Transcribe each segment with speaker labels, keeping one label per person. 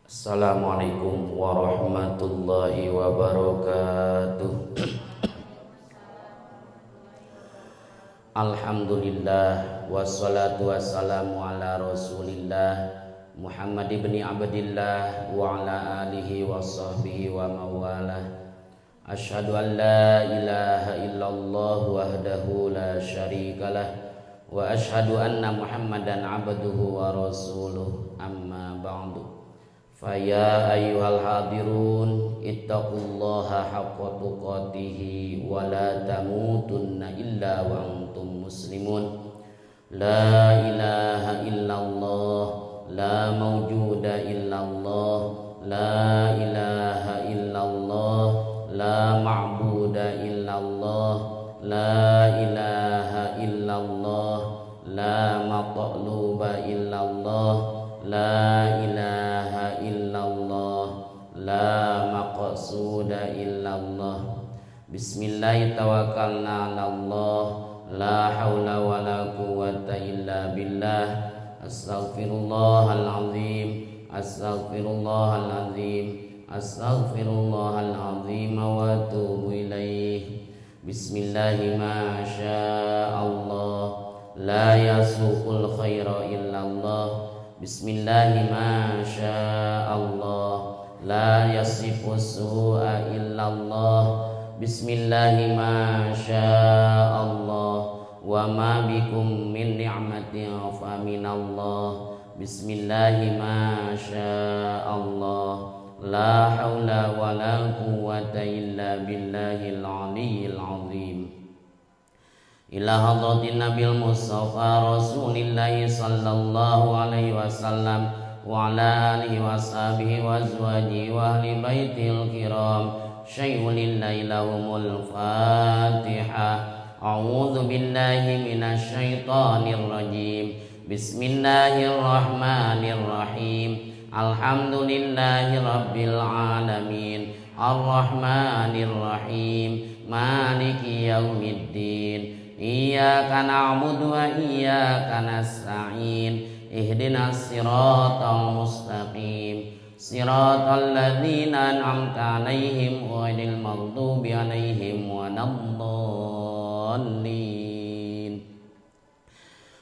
Speaker 1: Assalamualaikum warahmatullahi wabarakatuh. Alhamdulillah wassalatu wassalamu ala Rasulillah Muhammad ibn Abdillah wa ala alihi wa sahbihi wa mawalah. Asyhadu an la ilaha illallah wahdahu la syarikalah wa asyhadu anna Muhammadan abduhu wa rasuluh, amma ba'du. Faya ayyuhal hadirun ittaqullaha haqqa tuqatih wa la tamutunna illa wa antum muslimun. La ilaha illallah, la mawjuda illallah, la ilaha illallah, la ma'buda illallah, la ilaha illallah, la matluba illallah, la ilaha illallah, la maqsuda illallah. Bismillah tawakkalna 'alallah, la haula wala quwwata illa billah. Astaghfirullahal azim, astaghfirullahal azim, astaghfirullahal azim wa atubu ilaih. Bismillah ma sya'allah, la yasuqul khaira illallah. Bismillah ma sya'allah, la yasifu su'a illallah. Bismillah ma sya'allah, wa ma bikum min ni'matin fa minallah. Bismillah ma sya'allah, la haula wa la quwwata illa billahil aliyyil azim. Ila hadratin Nabil Mustafa Rasulillahi sallallahu alaihi wasallam wa ala alihi wa sahbihi wa azwajihi wa ahli baitil kiram. Syai'ulillahi lahumul Fatiha. A'udzu billahi minasy syaithanir rajim. Bismillahirrahmanirrahim. Alhamdulillahi rabbil alamin. Arrahmanir rahim. Maliki yaumiddin. Iyyaka na'budu wa iyyaka nasta'in. Ihdinas siratal mustaqim. Siratal ladzina an'amta 'alaihim ghairil maghdubi 'alaihim waladdallin.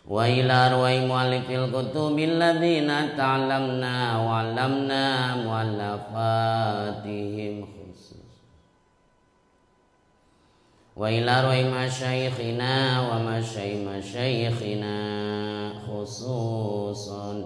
Speaker 1: Wa ila ruwai mu'allifil kutubil ladzina ta'allamna wa 'allamna mu'allafatihim. Wa ila ruwai masyayikhina wa masyayikhina khususan.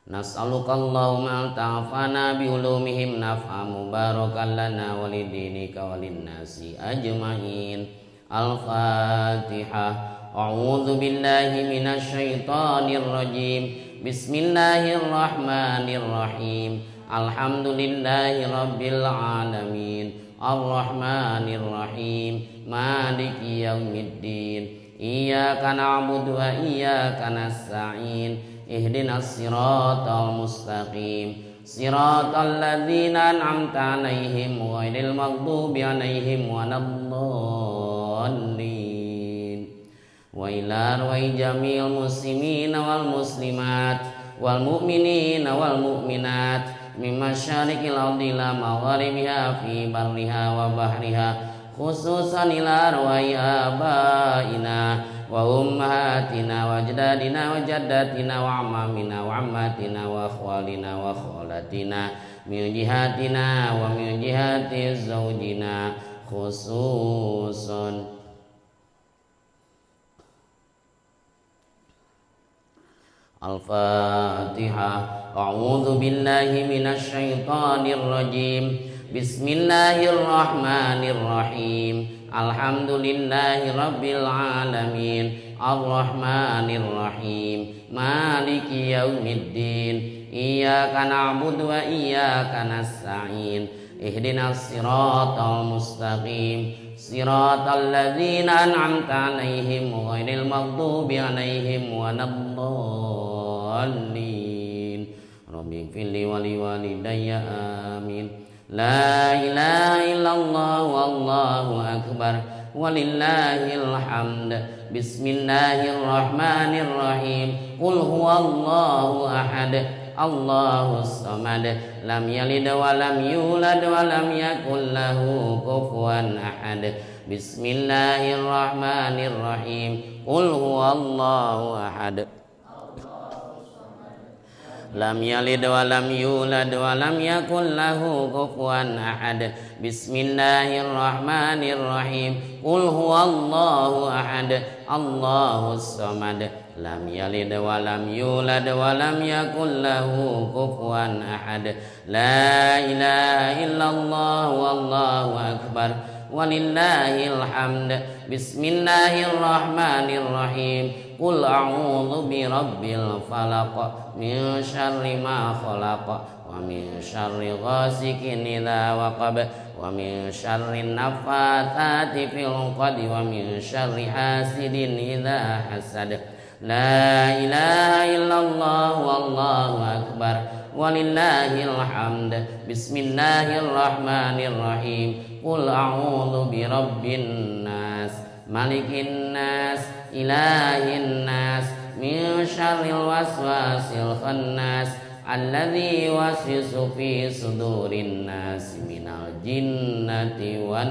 Speaker 1: Nas'aluka Allahumma ta'afana bi ulumihim naf'a mubarakan lana wa lidinika wa linnasi ajma'in. Al-Fatihah. A'udzu billahi minasy syaithanir rajim. Bismillahirrahmanirrahim. Alhamdulillahi rabbil alamin. Arrahmanir rahim. Maliki yaumiddin. Iyyaka na'budu wa iyyaka nasta'in. Ihdinas siratal mustaqim. Siratal ladzina an'amta 'alaihim ghairil maghdubi 'alaihim waladdallin. Wa ila ruwai jamil muslimin wal muslimat wal mu'minin wal mu'minat min masyariqil ardi ila magharibiha fi barriha wa bahriha, khususan ila ruwai abaina wa ummahatina wa ajdadina wa jaddatina wa ammamina wa ammatina wa akhwalina wa khalatina min jihatina wa min jihati zawjina khususan. Al-Fatihah. A'udzu billahi minasy syaithanir rajim. Bismillahirrahmanirrahim. Alhamdulillahi rabbil alamin. Arrahmanir rahim. Maliki yaumiddin. Iyyaka na'budu wa iyyaka nasta'in. Ihdinas siratal mustaqim. Siratal ladzina an'amta 'alaihim ghairil maghdubi 'alaihim waladdallin. Rabbi ighfirli wa liwalidayya amin. La ilaha illallah wallahu akbar walillahil hamd. Bismillahirrahmanirrahim. Qul huwallahu ahad Allahus samad lam yalid wa lam yulad wa lam yakul lahu kufuwan ahad. Bismillahirrahmanirrahim. Qul huwallahu ahad lam yalid wa lam yulad wa lam yakul lahu kufuwan ahad. Bismillahirrahmanirrahim. Qul huwallahu ahad Allahus samad lam yalid wa lam yulad wa lam yakul lahu kufuwan ahad. La ilaha illallah wallahu akbar walillahil hamd. Bismillahirrahmanirrahim. Qul a'udzu birabbil falaq min syarri ma khalaq wa min syarri ghasikin idza waqab wa min syarri naffatsati fil 'uqad wa min syarri hasidin idza hasad. La ilaha illallah wallahu akbar walillahil hamd. Bismillahirrahmanirrahim. Qul a'udzu birabbin nas malikin nas ilahin nas min syarril waswasil khannas alladzi yuwaswisu fi sudurin nas minal jinnati wan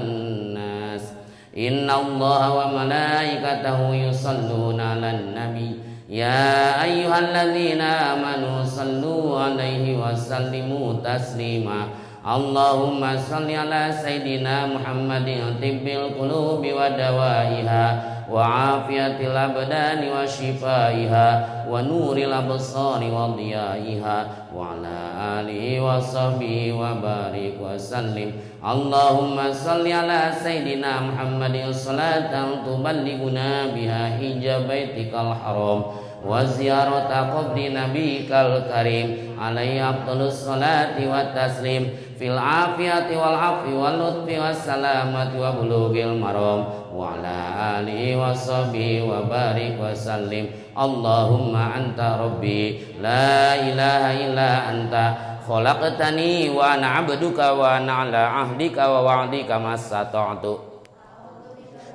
Speaker 1: nas. Innallaha wa malaikatahu yusalluna 'alan nabi ya ayyuhalladzina amanu sallu 'alaihi wa sallimu taslima. Allahumma salli ala sayyidina Muhammadin tibbil qulubi wa dawaiha wa afiyatil abdani wa shifaiha wa nuril absari wa diyaiha wa ala alihi wa sahbihi wa barik wa sallim. Allahumma salli ala sayyidina Muhammadin salatan tuballighuna biha hijabaitikal haram wa ziyarata qabri nabikal karim alaihi afdhalus salati wa taslim fil afiyati wal afi wal lutfi was salamati wa bulughil maram wa ala alihi wa sahbihi wa barik wa sallim. Allahumma anta rabbi la ilaha illa anta khalaqtani wa ana 'abduka wa ana 'ala 'ahdika wa wa'dika mastata'tu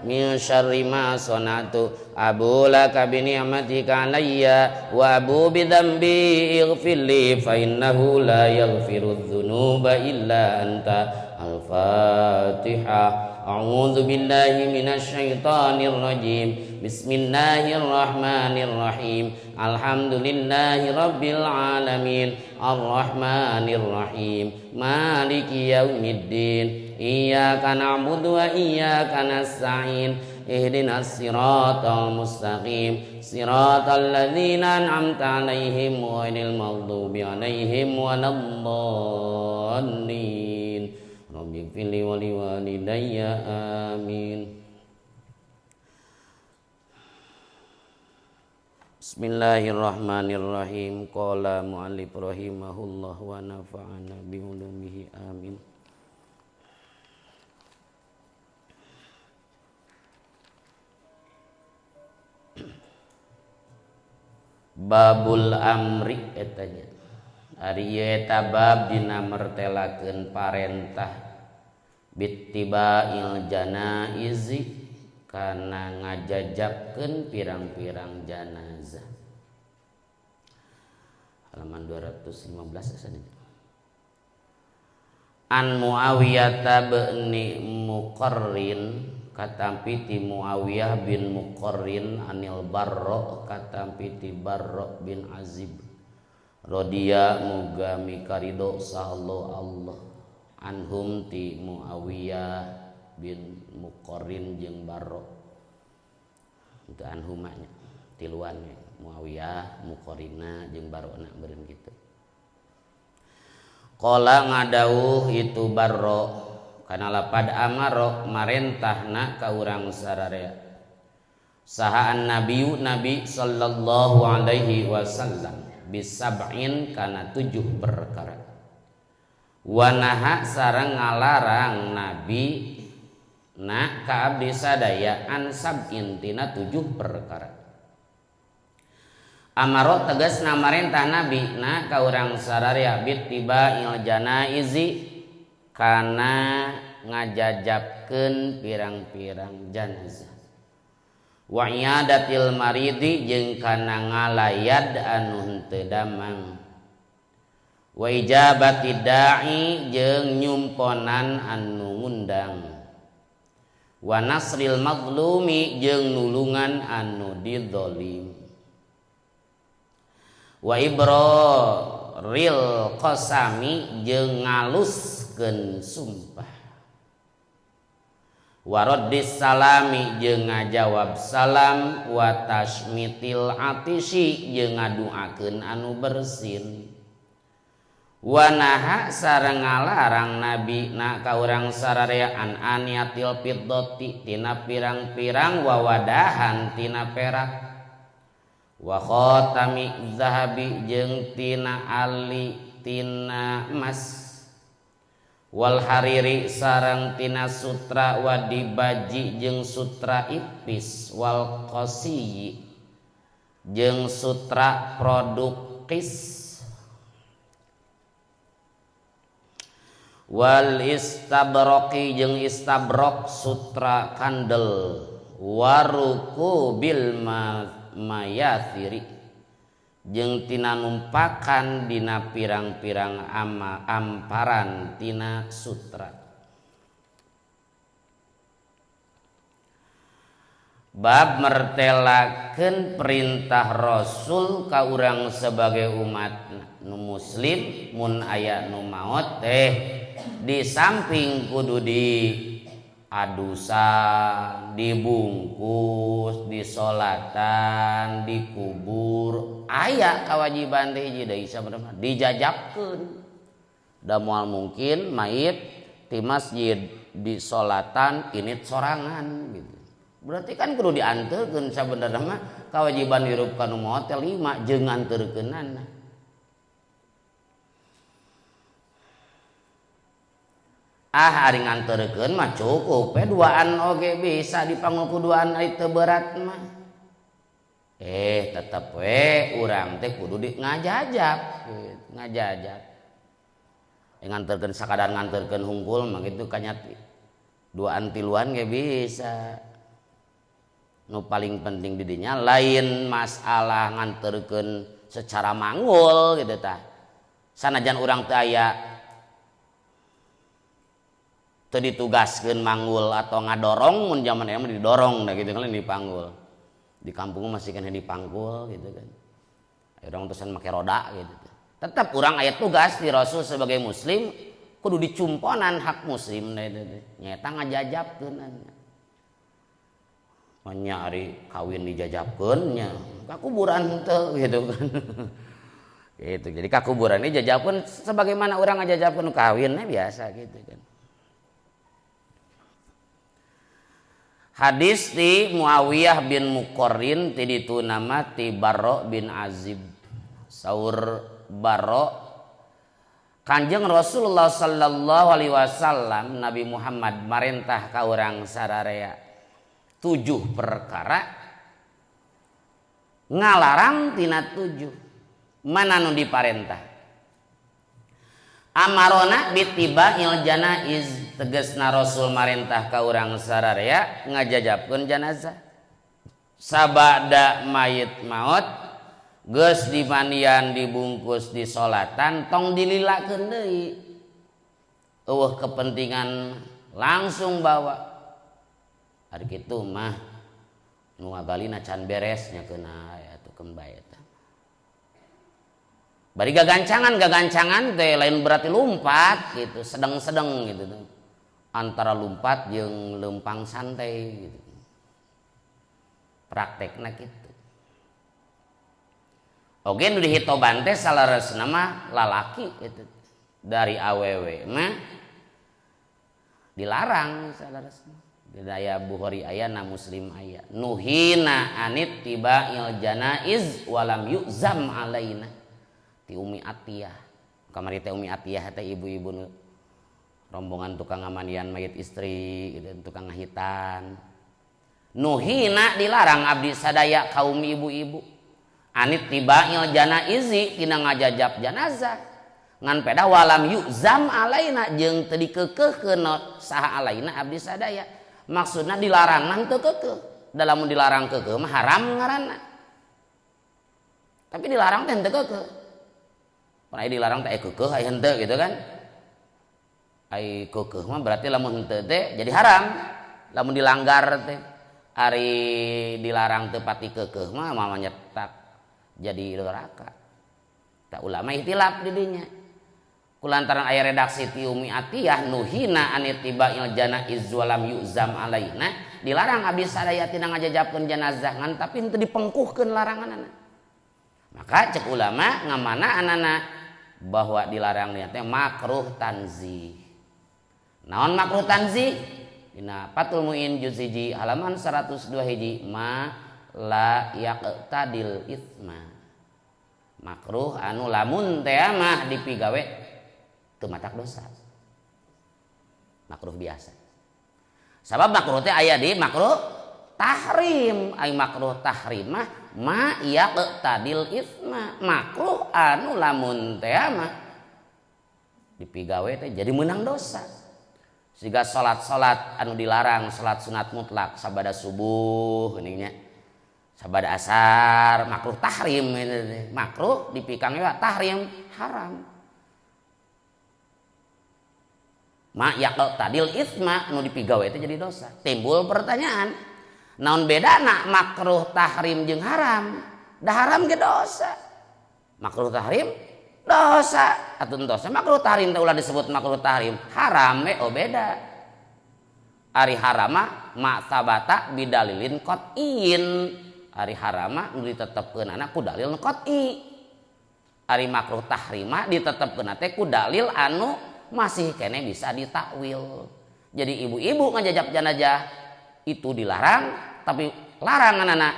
Speaker 1: min syarri ma sanatu abu laka bi ni'matika alayya wa abu bi dhanbi ighfirli fa innahu la yaghfiru dhunuba illa anta. Al-Fatihah. A'udzu billahi minasy syaithanir rajim. Bismillahirrahmanirrahim. Alhamdulillahi rabbil alamin. Arrahmanir rahim. Maliki yaumiddin. Iyyaka na'budu wa iyyaka nasta'in. Ihdinas siratal mustaqim. Siratal ladzina an'amta 'alaihim ghairil maghdubi 'alaihim waladdallin. Rabbighfirli wa liwalidayya amin. Bismillahirrahmanirrahim. Qala mu'allif rahimahullah wa nafa'ana bi ulumihi amin. Babul amri etanya ari eta bab dina mertelakeun parentah bittiba'il janaizi kana ngajajabkeun pirang-pirang janazah. Halaman 215 asana. An Muawiyah bin Muqarrin katampi ti Muawiyah bin Muqarrin anil Barra katampi ti Barra bin Azib rodiya muga mikarido sahallo Allah anhum ti Muawiyah bin Muqarrin jeung Barra itu anhumanya tiluannya Muawiyah Muqarrina jeung Barrona beureun kitu. Qala ngadawuh itu Barra kana lapad amaro marentahna ka urang sararea saha an-nabiyyu nabi sallallahu alaihi wasallam bisab'in kana 7 perkara wa naha sareng ngalarang nabi na ka abdi sadaya an sab'in tina 7 perkara. Amaro tegasna marentah nabi na ka urang sararea bittiba il janaizi kana ngajajabkeun pirang-pirang janazah. Wa iadatil maridi jeung kana ngalayad anu henteu damang. Wa ijabati da'i jeung nyumponan anu ngundang. Wa nasril mazlumi jeung nulungan anu didzalim. Wa ibraril qasami jeung ngaluskeun sumpah. Wa raddis salami jeung ngajawab salam. Wa tashmitil atisi jeung ngaduakeun anu bersin. Wa naha sareng ngalarang nabi na ka urang sararea an aniatil fiddati tina pirang-pirang wawadahan tina perak. Wa khatami zahabi jeung tina ali tina emas. Wal hariri sareng tina sutra wa dibaji jeung sutra ipis. Wal qasiyi jeung sutra produk qis. Wal istabroqi jeung istabrok sutra kandel. Waruku bil mayathiri jeung tina numpakan dina pirang-pirang amparan tina sutra. Bab mertelakeun perintah Rasul ka urang sebagai umat nu muslim mun aya nu maot di samping kudu di adusan, dibungkus, disolatan, dikubur, aya kewajiban teh hiji deui sabenerna dijajabkeun. Da moal mungkin mayit ti masjid disolatan init sorangan gitu. Berarti kan kudu dianterkeun sabenerna mah kewajiban hirup kanu maot teh 5 jeung nganterkeunana. Ari nganterkeun mah cukup duaan oge bisa dipanggul ku duaan ari teu berat mah. Tetep urang teh kudu ngajajab gitu, ngajajab. Nganterkeun sakadar nganterkeun hungkul mah kitu kanyat duaan tiluan ge bisa. Nu paling penting di dinya lain masalah nganterkeun secara manggul gitu tah. Sanajan urang teu aya teu ditugaskeun manggul atau ngadorong mun zaman mah didorong da gitu kan dipanggul. Di kampung masih kena dipangkul gitu kan. Urang tusan make roda gitu. Tetap urang aya tugas di Rasul sebagai muslim kudu dicumponan hak muslim nyaeta ngajajabkeun. Nya ari kawin dijajabkeun nya ka kuburan teu gitu kan. Gitu. Jadi ka kuburan ini jajabkeun sebagaimana urang ngajajabkeun kawinnya biasa gitu kan. Hadis ti Muawiyah bin Muqarrin ti ditu nama ti Barra bin Azib. Saur Barra Kanjeng Rasulullah sallallahu alaihi wasallam Nabi Muhammad marentah ka urang sararea 7 perkara ngalarang tina 7 mana nu diparentah. Amarona bitiba'il janaiz tegasna Rasul marentah ka urang sararea ngajajabkeun janazah sabada mayit maot geus dimandian dibungkus disolatan tong dililakeun deui eueuh kepentingan langsung bawa. Ari kitu mah nu ngagalina can beres nyakeun atuh kembae eta. Bari gagancangan teh lain berarti lumpat gitu, sedeng-sedeng gitu tuh. Antara lumpat jeung leumpang santai gitu. Praktekna kitu. Oge nu dihitoban teh salaresna mah lalaki gitu. Dari awewe mah dilarang salaresna. Daya Bukhari aya na Muslim aya nuhina anit tiba'il janaiz walam yuzam alaina ti Umi Atiyah kamari teh Umi Atiyah teh ibu-ibu rombongan tukang ngamandian mayit istri gitu, tukang ngahitan. Nuhina dilarang abdi sadaya kaum ibu-ibu anit tiba'il janaizi tina ngajajab janazah ngan peda walam yuzam alaina jeung teu dikeukeuhkeun saha alaina abdi sadaya. Maksudna dilarangan teu keukeuh. Da lamun dilarang keukeuh mah haram ngaranna. Tapi dilarang teh henteu keukeuh. Mun aya dilarang teh keukeuh aya henteu gitu kan. Ai keukeuh mah berarti lamun henteu teh jadi haram. Lamun dilanggar teh ari dilarang teu pati keukeuh mah nyetak jadi neraka. Tak ulama ihtilaf di dinya. Kulantaran aya redaksi tiumi atiyah nuhina anitiba'il janaiz walam yuzam alaina dilarang abdi sadaya tina ngajajabkeun jenazah ngan tapi henteu dipengkuhkeun laranganna. Maka cek ulama ngamana anana bahwa dilarang nya teh makruh tanzih. Naon makruh tanzih? Dina Fathul Muin juz 1 halaman 102 hiji ma la yaqtadil itsma. Makruh anu lamun teh mah dipigawe teu matak dosa. Makruh biasa. Sabab makruh teh aya di makruh tahrim. Ai makruh tahrim mah ma yaqtadil itsma. Makruh anu lamun teh mah dipigawe teh jadi meunang dosa. Siga salat-salat anu dilarang salat sunat mutlak sabada subuh geuning nya. Sabada asar makruh tahrim makruh dipikang ya tahrim haram. Ma yaqtadil itsma anu dipigawe itu jadi dosa. Timbul pertanyaan, naon bedana makruh tahrim jeung haram? Da haram ge dosa. Makruh tahrim dosa atuh dosa. Makruh tahrim teh ulah disebut makruh tahrim. Haram we beda. Ari harama ma sabata bidalilin qat'in. Ari harama nu ditetepkeun anak ku dalil qat'i. Ari makruh tahrima ditetepkeun teh ku dalil anu masih kene bisa ditakwil. Jadi ibu-ibu ngajajab jenazah itu dilarang, tapi larangan anak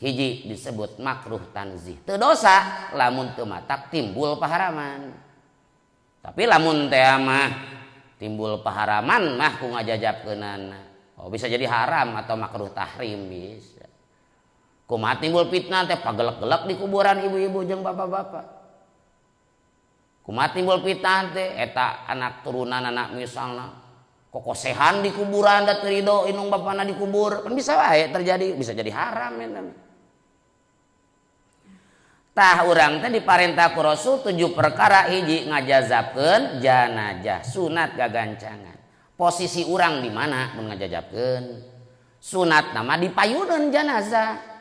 Speaker 1: hiji disebut makruh tanzih. Teu dosa lamun teu matak timbul paharaman. Tapi lamun teh mah timbul paharaman mah ku ngajajabkeunana. Oh bisa jadi haram atau makruh tahrim bisa. Kumaha timbul fitnah teh pagelek-gelek di kuburan ibu-ibu jeung bapak-bapak. Kumaha timbul fitnah teh eta anak turunan anak misalna kokosehan di kuburan da teu ridho inung bapana dikubur kan bisa wae terjadi bisa jadi haram eta. Tah urang teh diparentah ku Rasul 7 perkara hiji ngajazabkeun janazah sunat gagancangan. Posisi urang di mana mun ngajazabkeun? Sunat nama dipayuneun janazah.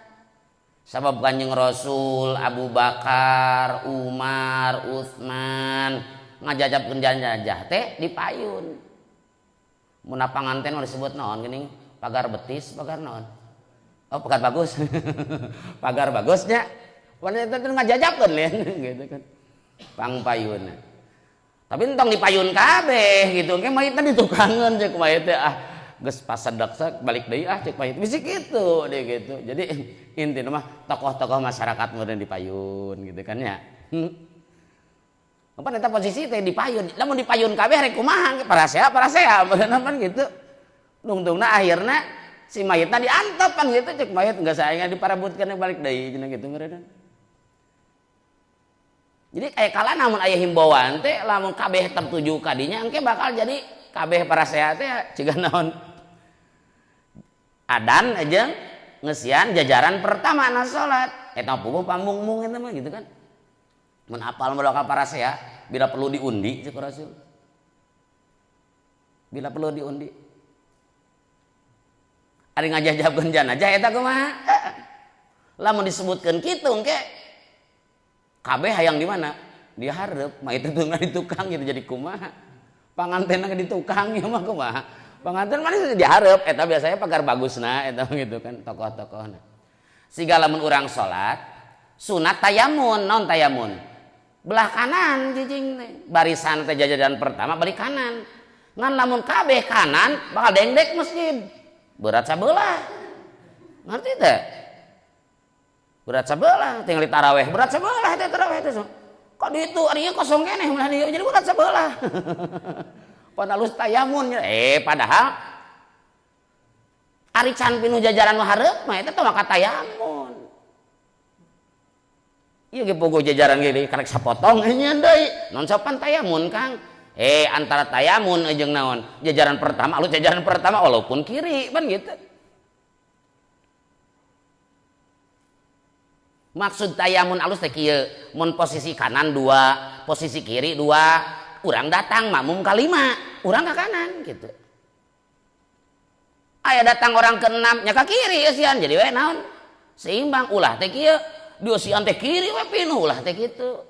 Speaker 1: Sabab Kanjeng Rasul, Abu Bakar, Umar, Utsman ngajajabkeun janazah teh dipayun. Mun panganten mah disebut naon geuning? Pagar betis, pagar naon? Oh, pagar bagus. Pagar bagusnya. Wanita teh ngajajabkeun lain gitu kan. Pangpayun. Tapi entong dipayun kabeh gitu. Engke mayitna ditukangeun cek mayit teh geus pasadak balik deui cek mayit bisi kitu deh gitu. Jadi intinya mah tokoh-tokoh masyarakat meureun dipayun gitu kan ya. Apa eta posisi teh dipayun. Lamun dipayun kabeh rek kumaha parasea beuneuh kan gitu. Tungtungna akhirna si mayitna diantep kan gitu cek mayit geus saengan diparabutkeun balik deui cenah gitu meureun. Jadi aya kala namun aya himbauan teh lamun kabeh tertuju ka dinya engke bakal jadi kabeh parasea teh ciga naon adan aja ngesian jajaran pertama na salat eta puguh pamungmung eta mah gitu kan. Mun apal maloka parasea bila perlu diundi cek Rasul. Bila perlu diundi. Ari ngajajabkeun janazah eta kumaha? Lamun disebutkeun kitu engke kabeh hayang di mana? Di hareup, mah itu teu di tukang gitu jadi kumaha? Pangantenna di tukang ya mah kumaha? Panganten mah di hareup eta biasanya pagar bagusna eta gitu kan tokoh-tokohna. Siga lamun urang salat sunat tayamun, naon tayamun? Belah kanan jijing teh. Barisan teh jajaran pertama balik kanan. Ngan lamun kabeh kanan bakal dengdek masjid. Berat sabelah. Ngerti teh? Berat sabelah tinggal taraweh berat sabelah teh taraweh teh. Kok ditu ari kosong keneh ulah dieu jadi berat sabelah. Panalus tayamun padahal ari can pinuh jajaran nu hareup mah eta teh maka tayamun. Iya ge pogo jajaran ge karek sapotong nya deui. Non sopan tayamun Kang. Antara tayamun jeung naon? Jajaran pertama, lu jajaran pertama walaupun kiri kan gitu. Maksud tayamun alus teh kieu, mun posisi kanan 2, posisi kiri 2, urang datang makmum kalima, urang ke kanan gitu. Aya datang orang ke-6 nya ka kiri eusian jadi we naon? Seimbang ulah teh kieu. Dosian teh kiri we pinuh lah teh gitu.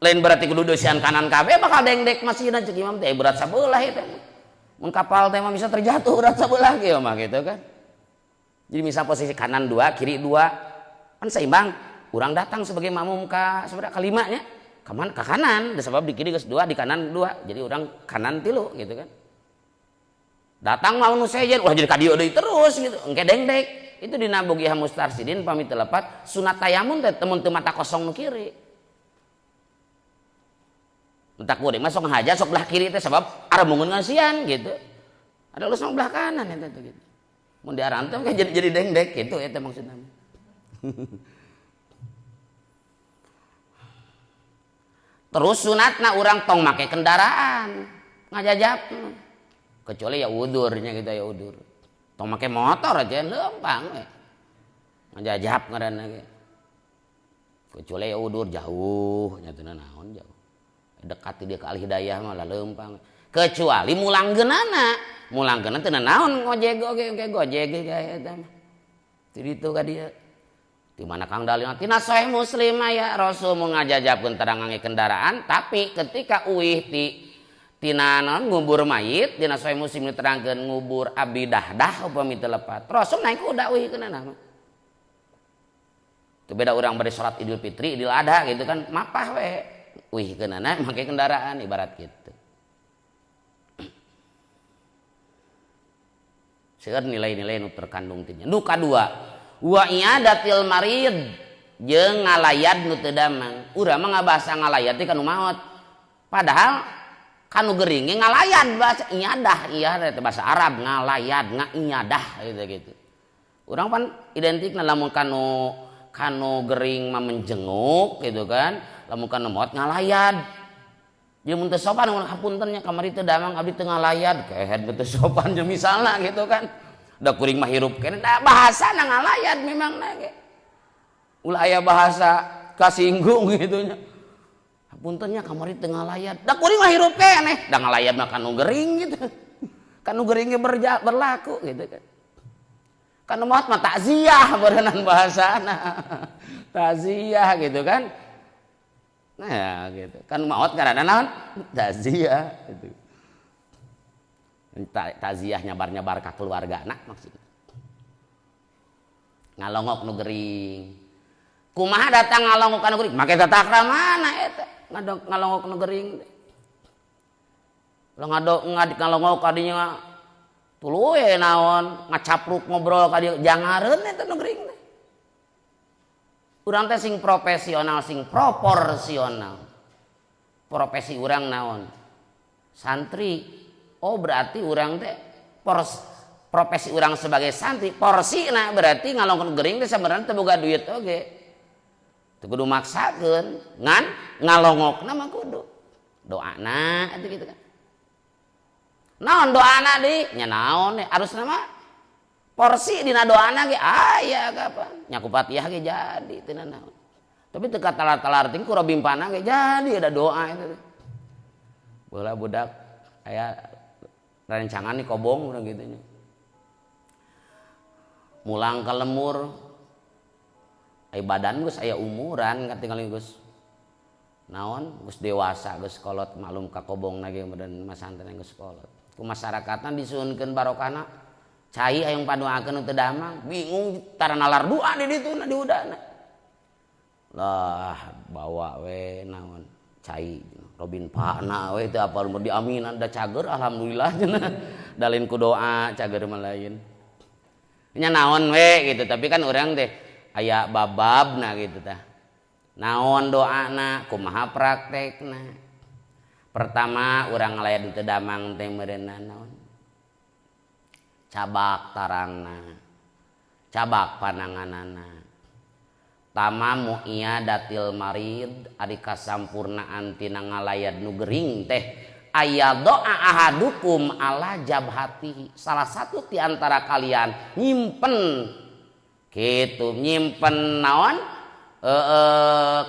Speaker 1: Lain berarti kudu dosian kanan kabeh bakal dengdek masihna ceuk imam teh berat sabelah eta. Mun kapal teh mah bisa terjatuh berat sabelah kieu mah gitu kan. Jadi misal posisi kanan 2, kiri 2 kan seimbang. Urang datang sebagai makmum ka sabaraha kalima nya. Ka mana? Ka kanan, sebab di kiri geus 2, di kanan 2. Jadi urang kanan 3 gitu kan. Datang mau nu sejen ulah jadi ka dieu deui terus gitu. Engke dengdek. Itu dina Bogihah Mustarsidin pamit telepat sunat tayamun teh temun teu mata kosong nu kiri. Entak kuring mah sok ngahajat sok belah kiri teh sabab aramungun ngasian gitu. Ada lu sok belah kanan eta teh gitu. Mun diarantem kan jadi dengdek gitu eta maksudna. Terus sunatna urang tong make kendaraan ngajajab. Kecuali ya udurnya gitu ya udur. Tong make motor aja lempang we. Ngajajab ngaranna ge. Kecuali ya udur jauh nya teu naon jauh. Dekat dia ke Al Hidayah mah lempang. Kecuali mulanggeunana. Mulanggeunana teu naon ngojeg oge gojeg ge eta mah. Di ditu ka dia. Di mana Kang dalilna tina Sahih Muslim aya Rasul mun ngajajabkeun tara ngangge kendaraan tapi ketika uih tina non ngubur mayit dina Sahih Muslim diterangkeun ngubur Abi Dahdah upami teu lepat Rasul naik kuda euy keunana mah teu beda urang bade salat Idul Fitri Idul Adha gitu kan mapah we euy keunana make kendaraan ibarat kitu seueur nilai-nilai nu terkandung tinya nu kadua wa i'adatil marid jeung ngalayad nu teu damang urang mah ngabasa ngalayad teh kanu maot padahal kanu geringe ngalayad bahasa inyadah iya eta bahasa Arab ngalayad inyadah gitu. Urang pan identikna lamun kanu gering mah menjenguk gitu kan. Lamun kanu maot ngalayad. Jadi mun teu sopan mun hapunten nya kamari teu damang abdi teu ngalayad kehed teu sopan jeung misalna gitu kan. Da kuring mah hirup keneh da bahasana ngalayad memangna ge. Ulah aya bahasa kasinggung gitu nya. Puntennya kamari teu ngalayad. Da kuring mah hirup keneh, da ngalayad mah kanu gering gitu. Kanu geringe berlaku gitu kan. Kanu maot mah takziah beureunan bahasana. Takziah gitu kan. Nah ya gitu. Kanu maot karana naon? Takziah gitu. Takziah nyabar-nyabar ka keluargana maksudna. Ngalongok nu gering. Kumaha datang ngalongok kanu gering? Make tatakra mana eta? Ngalongok nu gering ngalongok kadinya tuluy we naon ngacapruk ngobrol ka dieu jangareun eta nu gering teh urang teh sing profesional sing proporsional profesi urang naon santri oh berarti urang teh profesi urang sebagai santri porsina berarti ngalongok nu gering teh sabenerna teu boga duit oge kudu maksakeun ngan ngalongokna mah kudu doana itu gitu kan naon doana di nya naon harusna mah porsi dina doana ge aya kapan nya ku Fatihah ge jadi teu naon tapi teu katalar-talar ting ku robimpana ge jadi ada doa itu baheula budak aya rancangan di kobong urang kitu nya mulang ka lemur ai badan geus aya umuran katinggal geus naon geus dewasa geus kolot maklum ka kobongna ge badan masantren geus kolot ku masyarakatna disueunkeun barokahna cai hayang padoakeun teu damang bingung tara nalar doa di dituna di udana lah bawa we naon cai Robin Pakna we teu apal mun diaminan da cager alhamdulillah cenah dalin ku doa cager mah lain nya naon we gitu tapi kan urang teh aya bababna gitu tah naon doana kumaha praktekna pertama urang ngalayat teu damang teh meureunna naon cabak tarangna cabak pananganana tamamu iyadatil marid ari kasampurnaan tina ngalayad nu gering teh aya doa ahadukum ala jabhatihi, salah satu di antara kalian nyimpen kitu, nyimpen naon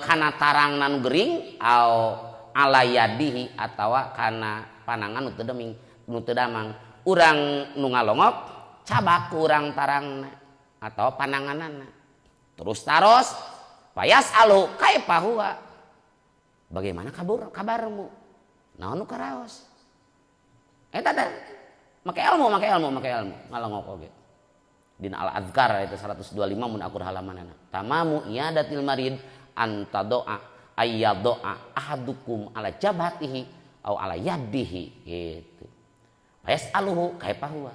Speaker 1: kana tarangna nu gering au ala yadihi atawa kana panangan nu teu damang urang nu ngalongok cabak ku urang tarangna atau pananganana terus payas alu kaifa huwa, bagaimana kabarmu naon nu karaos eta teh make ilmu ngalongok oge dina al azkar itu 125 mun akur halamanana tamamu iyadatil marid anta doa ayyadoa ahadukum ala jabhatihi au ala yadihi gitu payas aluhu kaifa huwa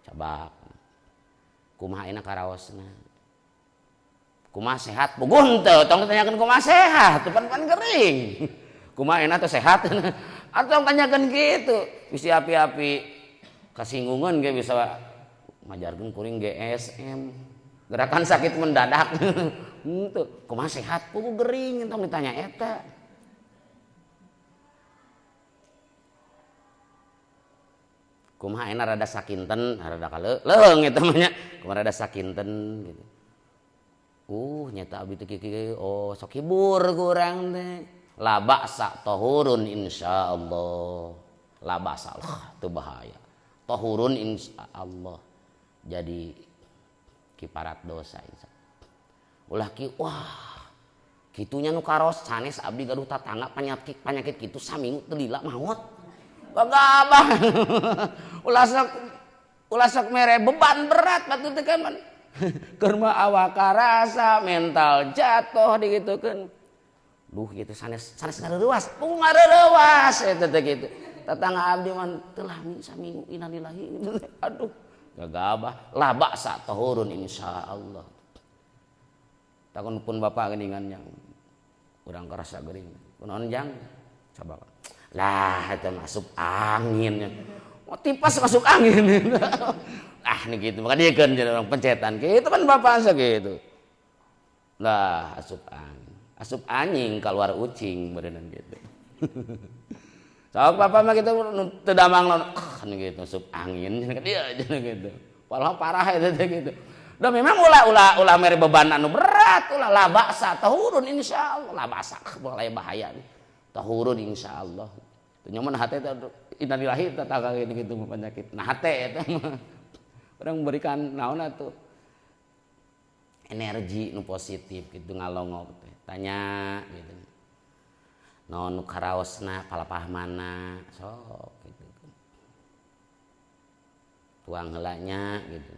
Speaker 1: cabak kumaha ayeuna karaosna kumaha sehat puguh teu tong ditanyakeun kumaha sehat pan gering kumaha ayeuna teh sehat atuh tanyakeun kitu bisi api-api kasinggungan ge bisa ngajarkeun kuring GSM gerakan sakit mendadak henteu kumaha sehat puguh gering tong ditanya eta kumaha ayeuna rada sakinten rada kaleuleung eta mah nya kumaha rada sakinten gitu nyata abdi teh kieu oh sok hibur ku urang teh la ba'sa tahurun insyaallah la ba'sa teu bahaya tahurun insyaallah jadi kiparat dosa ulah ki wah kitunya nu karos sanes abdi gaduh tatangga panyakit kitu saminggu teu lila maot gagabah ulah sok mere beban berat batu teh kan keur mah awak karasa mental jatuh digitukeun duh kitu sanes ngareurewas ngareurewas eta teh kitu tatangga abdi mah teu lami saminggu innalillahi aduh gagabah la ba'sa tahurun insyaallah takun pun bapak geuningan yang urang karasa geuning kunaon jang coba lah itu masuk angin mau tipas masuk angin nih gitu maka dia kan jadi orang pencetan gitu kan bapak segitu lah asup anjing keluar ucing berenang gitu sok bapak mah gitu teu damang kan gitu asup angin dia aja gitu padahal parah itu gitu udah memang ulah mere beban anu berat ulah labasa tahurun insyaallah labasa boleh bahaya nih tahurun insyaallah nyaman hate teh innalillahi teh tangga gitu penyakit nah hate eta mah urang memberikan naon atuh energi nu positif gitu ngalongok teh tanya gitu naon nu karaosna palapah mana sok gitu tuang heula nya gitu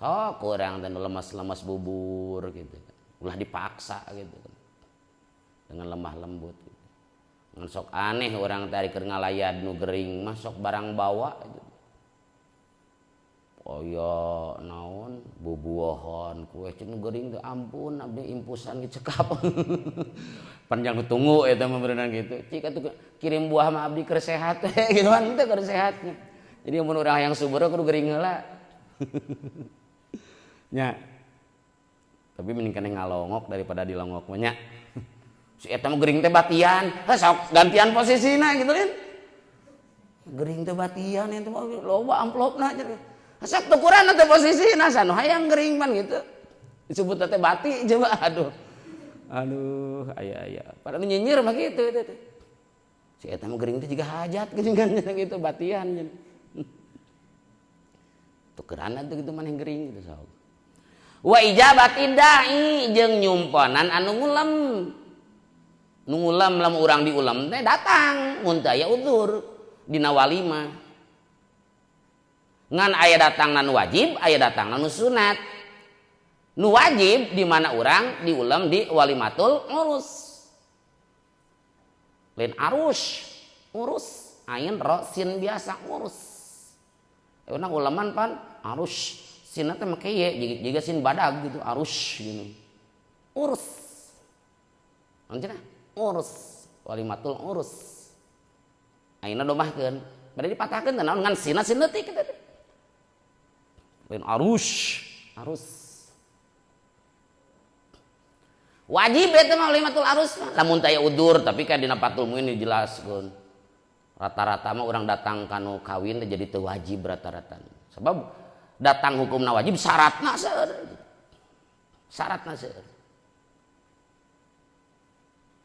Speaker 1: sok urang teh lemas-lemas bubur gitu ulah dipaksa gitu dengan lemah lembut gitu. Ngan sok aneh orang tadi keur ngalayad nu gering mah sok barang bawa gitu. Oh ya naon bubuohon kue cenah geuring teh ampun abdi impusan ge cekap. Panjang tunggu eta mah berenang gitu. Cik atuh kirim buah mah abdi keur sehat gitu kan teh keur sehat. Jadi mun urang hayang subur kudu geuring heula. Nya. Tapi mending keneh ngalongok daripada dilongok mah nya. Si eta mah geuring teh batian, sok gantian posisina gitu kan. Geuring teh batian eta mah loba amplopna cenah. Sok tukuran teh posisina sanu hayang geuring man gitu. Disebut teh bati coba aduh. Aduh aya. Padahal nyinyir mah kitu eta teh. Si eta mah geuring teh jiga hajat geuningan gitu batian cenah. Tukeran teh gitu maneh geuring gitu sok. Wa ijabati dai jeung nyumponan anu ngulem. Nu ngulam lamun urang diulam teh datang mun teu aya uzur dina walimah. Ngan aya datangna nu wajib, aya datangna nu sunat. Nu wajib di mana urang diulam di walimatul urus. Lain arus, urus, ain ro sin biasa urus. Urang ulaman pan arus, sinna teh make ye jiga sin badag gitu, arus gitu. Urus. Anjeunna urus walimatul urus ayeuna domahkeun bade dipatahkeun teh naon ngan sina sin leutik eta teh lain arus Wajib eta mah walimatul arus mah. Lamun taya udur tapi kan dina Fathul Muin dijelaskeun. Rata-rata mah urang datang kanu kawin jadi teu wajib rata-rata. Sebab datang hukumna wajib syaratna seueur. Syaratna seueur.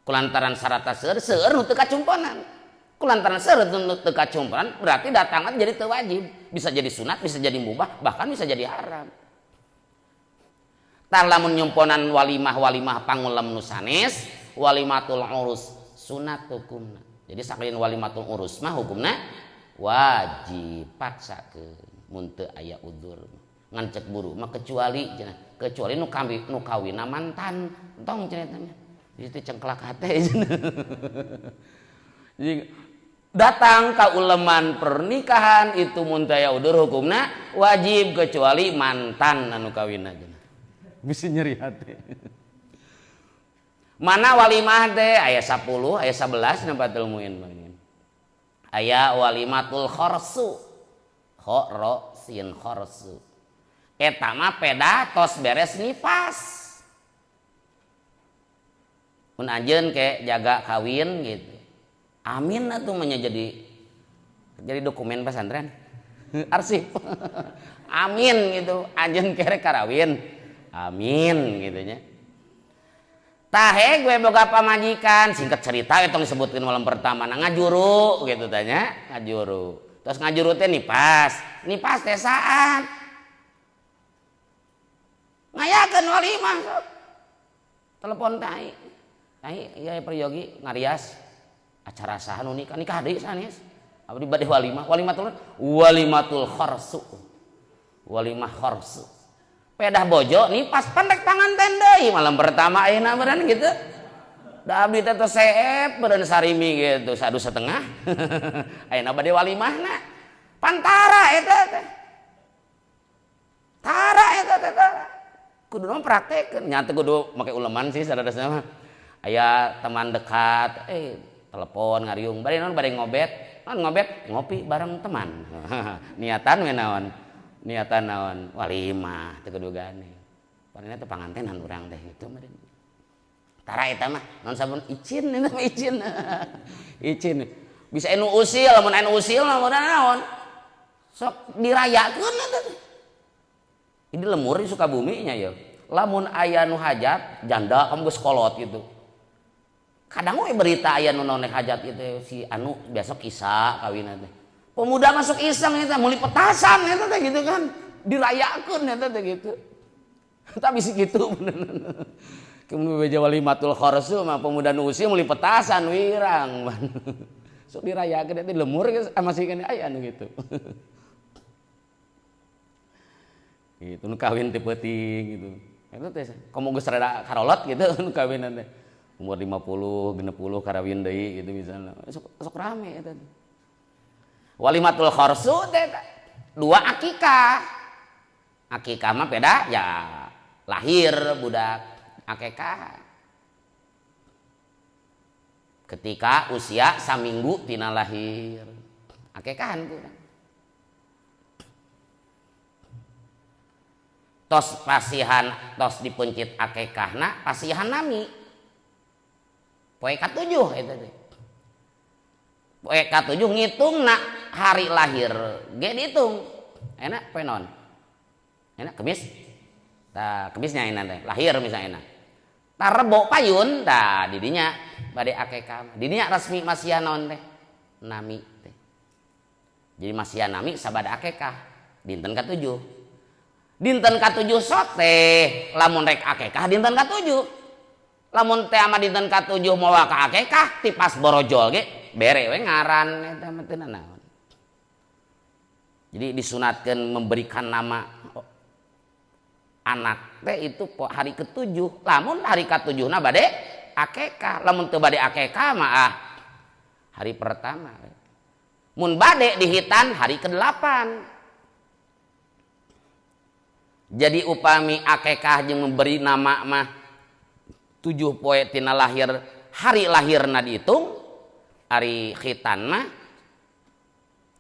Speaker 1: Kulantaran syaratna seueur nu teu kacumponan. Kulantaran seueur nu teu kacumponan berarti datang jadi teu wajib. Bisa jadi sunat, bisa jadi mubah, bahkan bisa jadi haram. Tah lamun nyumponan walimah pangulam nu sanes, walimatul urus sunat hukumna. Jadi sakalian walimatul urus mah hukumna wajib paksakeun mun teu aya udzur. Ngan cek buru mah kecuali nu kawinna mantan tong cenah teh. Itu cengklak hate. Jadi datang ka uleman pernikahan itu mun teu aya udzur hukumna wajib kecuali mantan anu kawinna. Bisa nyeri hati. Mana walimah teh aya 10, aya 11 na Fathul Muin. Aya walimatul khorsu. Khoro sin khorsu. Eta mah peda tos beres nipas. Mun anjeun ke jaga kawin gitu. Amin atuh mah jadi dokumen pesantren. Arsip. Amin gitu. Anjeun kere karawin. Amin gitunya. Tahe gue boga pamajikan, singkat cerita itu disebutkan malam pertama ngajuru gitu tanya, ngajuru. Terus ngajuru teh nipas teh saat ngayakeun walimah. Telepon tai iya peryogi ngarias acara saha nu nikah deui sanes. Abdi bade walimatul khorsu. Walimah khorsu. Pedah bojo nih pas pendek tangan tendai malam pertama ayeuna beureun gitu. Da abdi teh tos seep beureun sarimi gitu 1,5. Ayeuna bade walimahna. Pantara eta teh. Tara eta teh tara. Kudu mah praktekkeun nya teh kudu make uleman sih sadadasna mah. Aya teman dekat telepon ngariung bade naon bade ngobet. Naon ngobet? Ngopi bareng teman. Niatan we naon? Niatan naon walimah teu kudu gane. Palinna teh pangantenan urang teh gitu mah. Tara eta mah naon sabun icin eta mah icin. Icin. Bisa anu usil, lamun anu usil mah naon? Sok dirayakeun eta teh. Ini lemur di Sukabumi nya ya. Lamun aya nu hajat, janda kamu geus kolot gitu. Kadang we berita aya nu noneh hajat itu si anu besok kisah kawinna teh. Pemuda masuk iseng eta meuli petasan eta teh gitu kan. Dirayakeun eta teh gitu. Tapi sih gitu bener. Kemun beja walimatul khorsu mah pemuda nu usil meuli petasan wirang. Sok dirayakeun eta lemur masih kana aya anu gitu. Gitu nu kawin teh peuting gitu. Eta teh komo geus rada karolot gitu nu kawinan teh. Umur 50, 60 karawin deui gitu misalnya. Sok rame eta teh. Walimatul khorsu teh 2 akikah. Akikah mah beda ya lahir budak akikah. Ketika usia saminggu tina lahir. Akikahan kurang. Tos pasihan tos dipencit akikahna pasihan nami. Poe ka-7 eta teh. Poe ka-7 ngitungna hari lahir ge dihitung. Enak poe naon? Enak Kemis? Tah Kemisnya enak teh. Lahir misalnya. Tah Rebo payun tah didinya bade akikah. Didinya resmi masihan naon teh? Nami teh. Jadi masihan nami sabada akikah dinten ka-7. Dinten ka-7 sote lamun rek akikah dinten ka-7. Lamun teh ama dinten ka-7 moal ka akikah ti pas borojol ge bere we ngaran eta mah teu naon. Jadi disunatkeun memberikan nama anak teh itu hari ke-7. Lamun hari ka-7 na bade akikah, lamun teu bade akikah mah hari pertama. Mun bade dihitan hari ke-8. Jadi upami akikah jeung memberi nama mah 7 poe tina lahir hari lahirna dihitung, hari khitan mah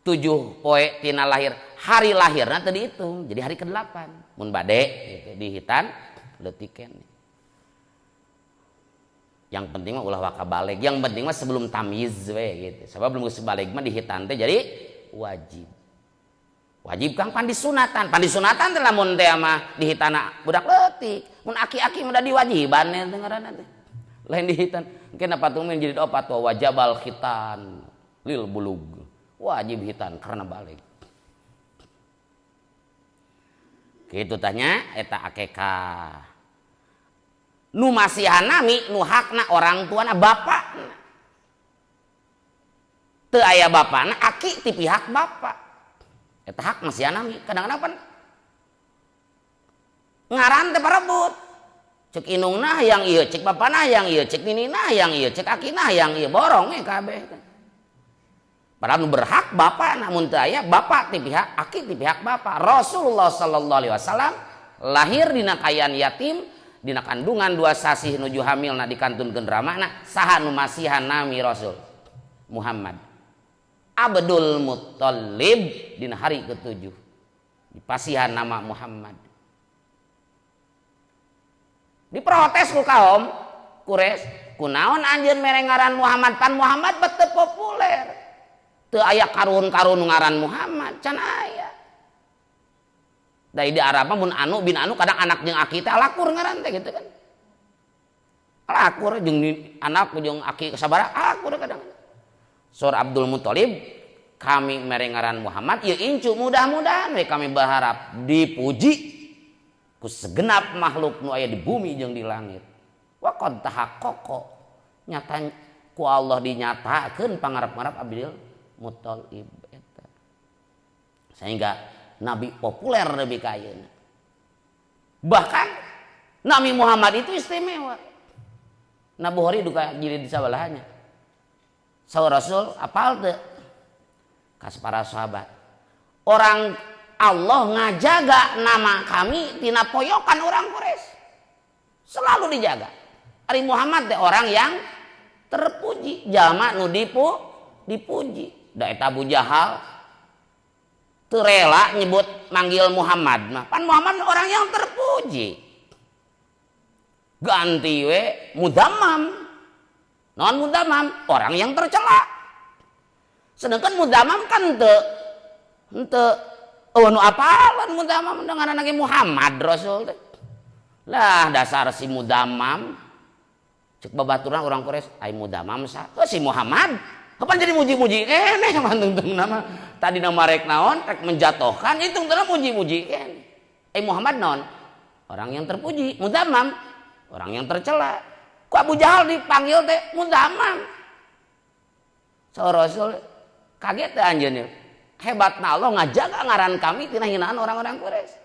Speaker 1: 7 poe tina lahir hari lahirna teu dihitung, jadi hari ke-8. Mun bade gitu, dihitan leutiken. Yang penting mah ulah waka baleg. Yang penting mah sebelum tamyiz we gitu. Sebab belum baleg mah dihitan teh jadi wajib. Wajib kang pan disunatan. Pan disunatan teh lamun teh mah dihitana budak leutik. Mun aki-aki mah da diwajiban teh ngaranna teh. Lain dihitan. Kenapa tuh jadi opat wa wajabal khitan lil bulug. Wajib hitan karena baleg. Kitu tanya eta akekah. Nu masihan nami nu hakna orang tuana bapakna. Teu aya bapakna aki ti pihak bapak. Eta hak masihan nami. Kadang-kadang pan ngaran teh parebut. Cek indungna hayang ieu, cek bapana hayang ieu, cek ninina hayang ieu, cek akina hayang ieu, borong kabeh. Padahal nu berhak bapak namun teu aya bapak ti pihak aki ti pihak bapak. Rasulullah sallallahu alaihi wasallam lahir dina kayan yatim, dina kandungan 2 sasih nuju hamilna dikantunkeun ramahna, saha nu masihan nami Rasul Muhammad Abdul Muttalib dina hari ke-7 dipasihan nama Muhammad. Diprotes ku kaum Quraisy, kunaon anjeun mere ngaran Muhammad, pan Muhammad beuteung populer. Teu aya karun-karun ngaran Muhammad, can aya. Da di Arab mah mun anu bin anu kadang anak jeung aki teh alakur ngaran teh gitu kan. Alakur jeung anak jeung aki sabaraha alakur kadang. Sur Abdul Muthalib kami mere ngaran Muhammad ieu incu mudah-mudahan we kami berharap dipuji ku segenap makhluk nu aya di bumi jeung di langit. Wa qad tahaqqaqa nyata ku Allah dinyatakeun pangarep-ngarep Abdul Muthalib eta. Sehingga Nabi populer lebih kaya. Bahkan Nabi Muhammad itu istimewa. Nabi Bukhari duka jilid sabalahannya. Saur Rasul apal teu? Kas para sahabat. Orang Allah ngajaga nama kami tina poyokan orang Quraisy. Selalu dijaga. Ari Muhammad teh orang yang terpuji, jalma nu dipuji. Da eta Abu Jahal terela nyebut manggil Muhammad mah pan Muhammad orang yang terpuji. Ganti we Mudammam. Non Mudammam orang yang tercela. Sedangkan Mudammam kan henteu nu apalan Mudammam dengan anak Muhammad Rasul teh. Lah dasar si Mudammam cek babaturan orang Quraisy ai Mudammam sa si Muhammad kapan jadi muji-muji keneh manteng nama tadi nama rek naon rek menjatuhkan itu tengah muji-muji keneh. Muhammad naon orang yang terpuji, Mudammam orang yang tercela. Ku Abu Jahal dipanggil teh Mudammam. Saur Rasul kaget teh anjeun. Hebatna Allah ngajaga ngaran kami tina hinaan orang-orang Quraisy.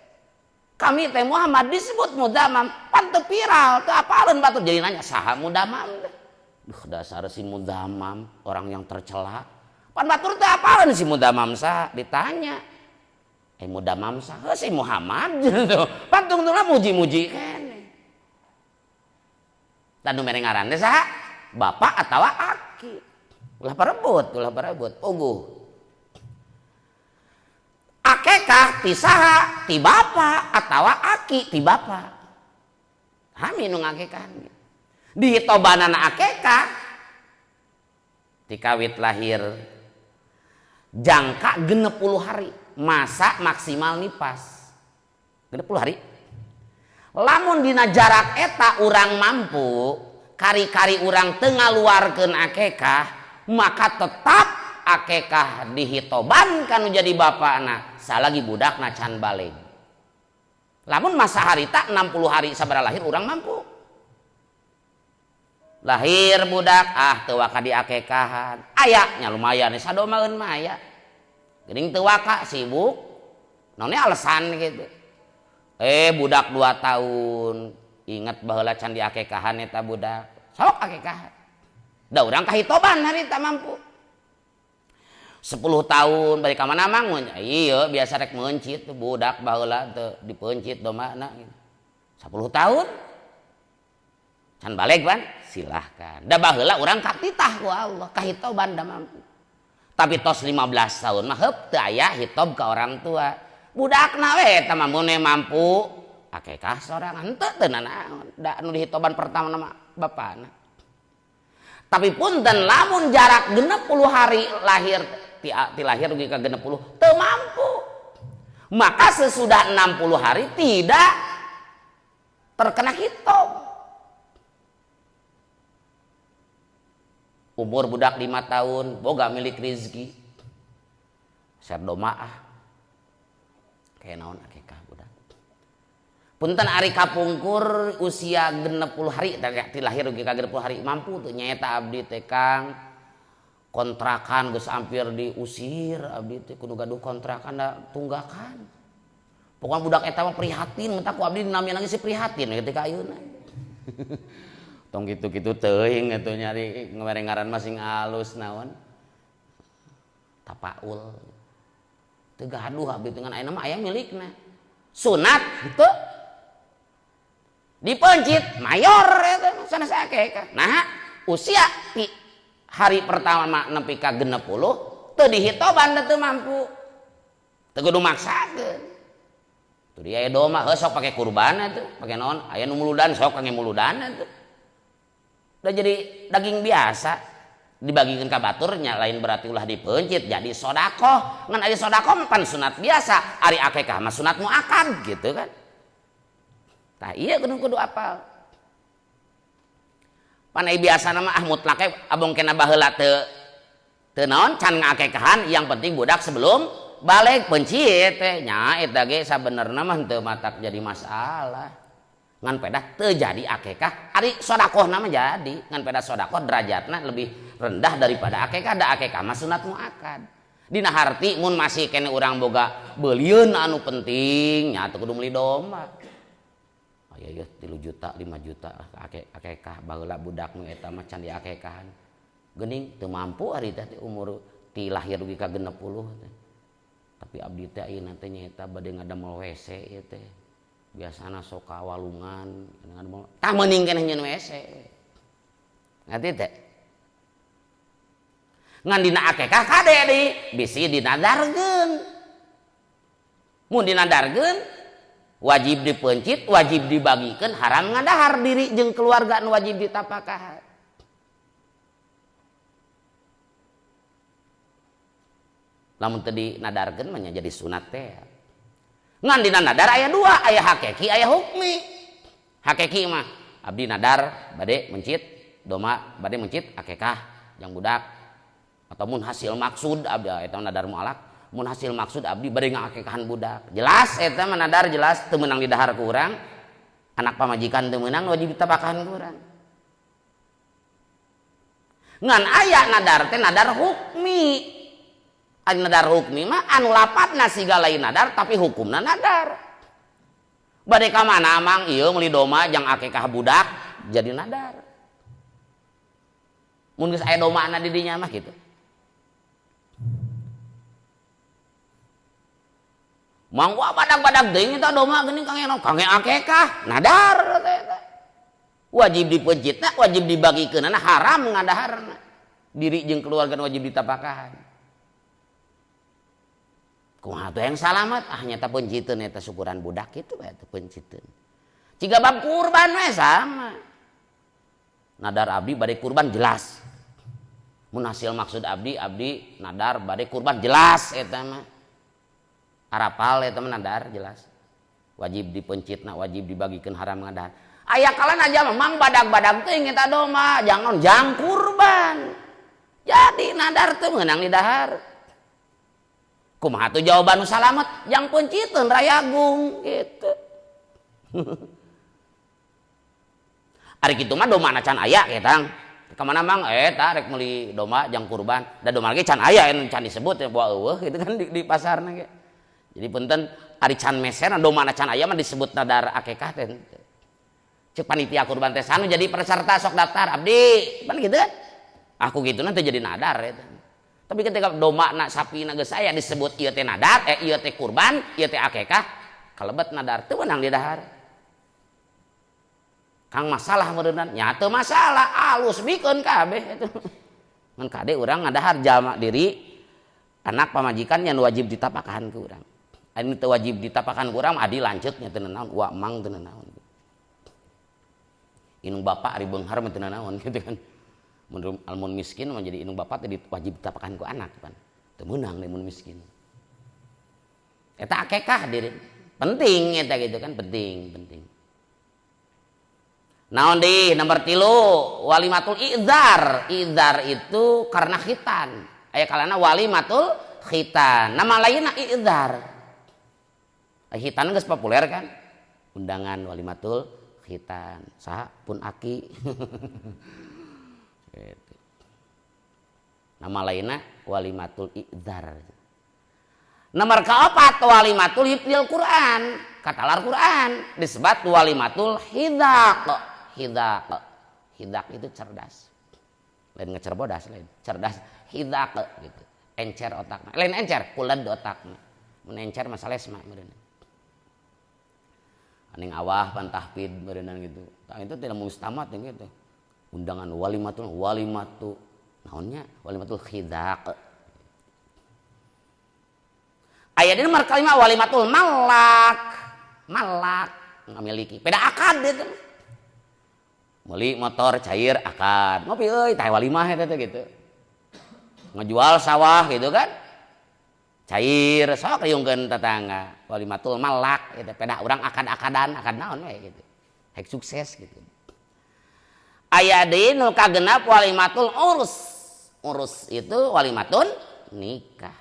Speaker 1: Kami teh Muhammad disebut Mudammam, pan teu viral, teu apaleun batur jadi nanya saha Mudammam teh. Duh dasar si Mudammam orang yang tercela. Pan batur teh apaan si Mudammam sah ditanya. Mudammam sah si Muhammad gitu. Pan tungtungna muji-muji keneh. Tanu mere ngaran teh saha? Bapak atawa aki. Ulah parebut. Puguh. Akekah ti saha? Ti bapa atawa aki ti bapa. Hami nu ngakekahan. Di tobanana akekah tikawit lahir jangka 60 hari masa maksimal nipas 60 hari lamun dina jarak eta urang mampu kari-kari urang teu ngaluarkeun akekah maka tetap akekah dihitoban kanu jadi bapana salagi budakna can baleg. Lamun masa harita 60 hari sabaraha lahir urang mampu lahir budak teu waka diakekahan aya lumayan sadomaeun mah aya geuning teu waka sibuk naonnya alasan gitu budak 2 tahun inget baheula can diakekahan eta budak sok akekahan da urang kahitoban harita mampu 10 tahun bari ka mana mang ieu biasa rek meuncit budak baheula teu dipeuncit domana 10 tahun can baleg ban silahkan da baheula urang katitah ku Allah kahitoban da mampu tapi tos 15 tahun mah heup teu aya hitob ka orang tua budakna we eta mah mun mampu akekah sorangan henteu teu naon da anu dihitoban pertama nama bapana Tapi punten lamun jarak 60 hari lahir ti lahir dugi ka 60 teu mampu. Maka sesudah 60 hari tidak terkena hitam. Umur budak 5 tahun boga milik rezeki. Ser domaah. Kayak naon akikah budak. Punten ari kapungkur usia 60 hari ti lahir dugi ka 60 hari mampu tuh nyaeta abdi teh Kang kontrakan geus hampir diusir abdi teh kudu gaduh kontrakan da tunggakan. Pokoknya budak eta mah prihatin mentak ku abdi dinamian lagi si prihatin ketika ayeuna. Tong kitu-kitu teuing atuh nyari ngaran masing alus naon. Tapaul. Teu gaduh abdi dengan ayeuna mah aya milikna. Sunat henteu. Dipencit mayor eta sanes akekah. Nah, usia ti hari pertama nepi ka 60 teu dihitoban teu mampu. Teu kudu maksakeun. Tuh dia aya doma heuh sok pake kurban atuh, pake naon? Aya nu muludan sok kangge muludan atuh. Udah jadi daging biasa. Dibagikeun ka baturnya lain berarti ulah dipencit jadi sedekah. Ngan aya sedekah pan sunat biasa, ari akekah mah sunat muakkad gitu kan. Tah iya kudu apal. Panai biasa nama mutlake abong kena baheula teu naon can ngakekahan yang penting budak sebelum balik pencit teh nya eta ge sabenerna mah teu matak jadi masalah. Ngan pedah teu jadi akekah ari sedekahna mah jadi ngan pedah sedekah derajatna lebih rendah daripada akekah da akekah mah sunat muakkad. Dina harti mun masih kene urang boga beulieun anu penting nya teu kudu meuli domba. Ya 3 juta 5 juta akekah baheula budak nu eta mah can diakekahan geuning teu mampu ari teh umur ti lahir dugi ka 60 teh. Tapi abdi teh ayeuna teh nyaeta bade ngadamel WC ieu teh biasana sok ka walungan ngadamel tah meuning keneh nyeun WC ngerti teh ngan dina akekah kade deui bisi dinadarkeun mun dinadarkeun wajib dipencit, wajib dibagikan, haram ngadahar diri jeung keluarga nu wajib ditapakahan. Lamun teu dinadarkeun mah jadi sunat teh. Ngan dina nadar aya 2, aya hakiki, aya hukmi. Hakiki mah abdi nadar bade mencit, doma bade mencit akekah jang budak. Ataupun hasil maksud abdi eta nadar mualak. Mun hasil maksud abdi bade ngakekahan budak jelas eta mah nadar jelas teu meunang didahar ku urang anak pamajikan teu meunang wajib ditabakahan ku urang ngan aya nadar teh nadar hukmi ari nadar hukmi mah anu lapatna siga lain nadar tapi hukumna nadar bade ka mana amang ieu meuli doma jang akekah budak jadi nadar mun geus aya domana di dinya mah kitu. Mangwa badag-badag deui eta doma geuning kangge akekah nadar eta. Wajib dipencitna, wajib dibagikeunna haram ngadaharna. Diri jeung keluarga wajib ditapakahan. Kumaha teh yang salamet nyata penciteun eta syukuran budak kitu bae teh penciteun. Ciga bab kurban we sama. Nadar abdi bade kurban jelas. Mun hasil maksud abdi nadar bade kurban jelas eta mah. Arapal ya teman nadar jelas wajib dipencitna wajib dibagikan haram ngadahar aya kalan aja memang badag-badag teh eta doma jangan jang kurban jadi nadar teh meunang didahar kumaha tuh jawaban nu salamet jang penciteun rayagung gitu ari kitu mah domana can aya ketang kamana mang eta rek meuli doma jang kurban da doma ge can aya can disebut ya bawa eueuh gitu kan di pasarna ge. Jadi punten ari can meser domana can aya mah disebut nadar akekah teh. Cek panitia kurban teh sanu jadi peserta sok daftar abdi. Pan gitu kan? Aku gitu nanti jadi nadar eta. Tapi ketika domana sapina geus aya disebut ieu teh nadar, ieu teh kurban, ieu teh akekah, kalebet nadar teu meunang didahar. Kang masalah meureunna nya teu masalah, alus bikeun kabeh eta. Mun kade urang ngadahar jamak diri anak pamajikan yang wajib ditapakahan ke urang. Ini teu wajib ditapakan kurang adi lanceutnya teu naon wa mang teu naon inung bapak ari beunghar mah teu naon gitu kan Almun miskin menjadi indung bapak tadi wajib ditapakan ku anak pan. Teu meunang mun miskin. Eta akekah diri. Penting eta gitu kan penting. Naon deui nomor 3 walimatul idzar. Idzar itu karena khitan. Aya kalana walimatul khitan. Nama lainna idzar. Khitan geus populer kan? Undangan walimatul khitan. Saha pun aki. Gitu. Nama lainnya walimatul idzar. Nomor keempat walimatul hifdzil Quran. Katalar Quran disebut walimatul hidak. Hidak itu cerdas. Lain ngecerbodas lain. Cerdas hidak gitu. Encer otakna. Lain encer kulad otakna. Mun encer masalah lesma meureun. Aning awah pantahpid meureun gitu. Tah itu tidak mustamat gitu. Undangan walimatu naonnya walimatul khidak. Aya di nomor kelima walimatul malak ngamiliki beda akad itu. Meuli motor cair akad. Ngopi euy teh walimah eta teh gitu. Ngejual sawah gitu kan. Cair sok riungkeun tetangga. Walimatul malak eta beda urang akad-akadan, akad naon we gitu. Hek sukses gitu. Aya deui nu kagenap walimatul urus. Urus itu walimatul nikah.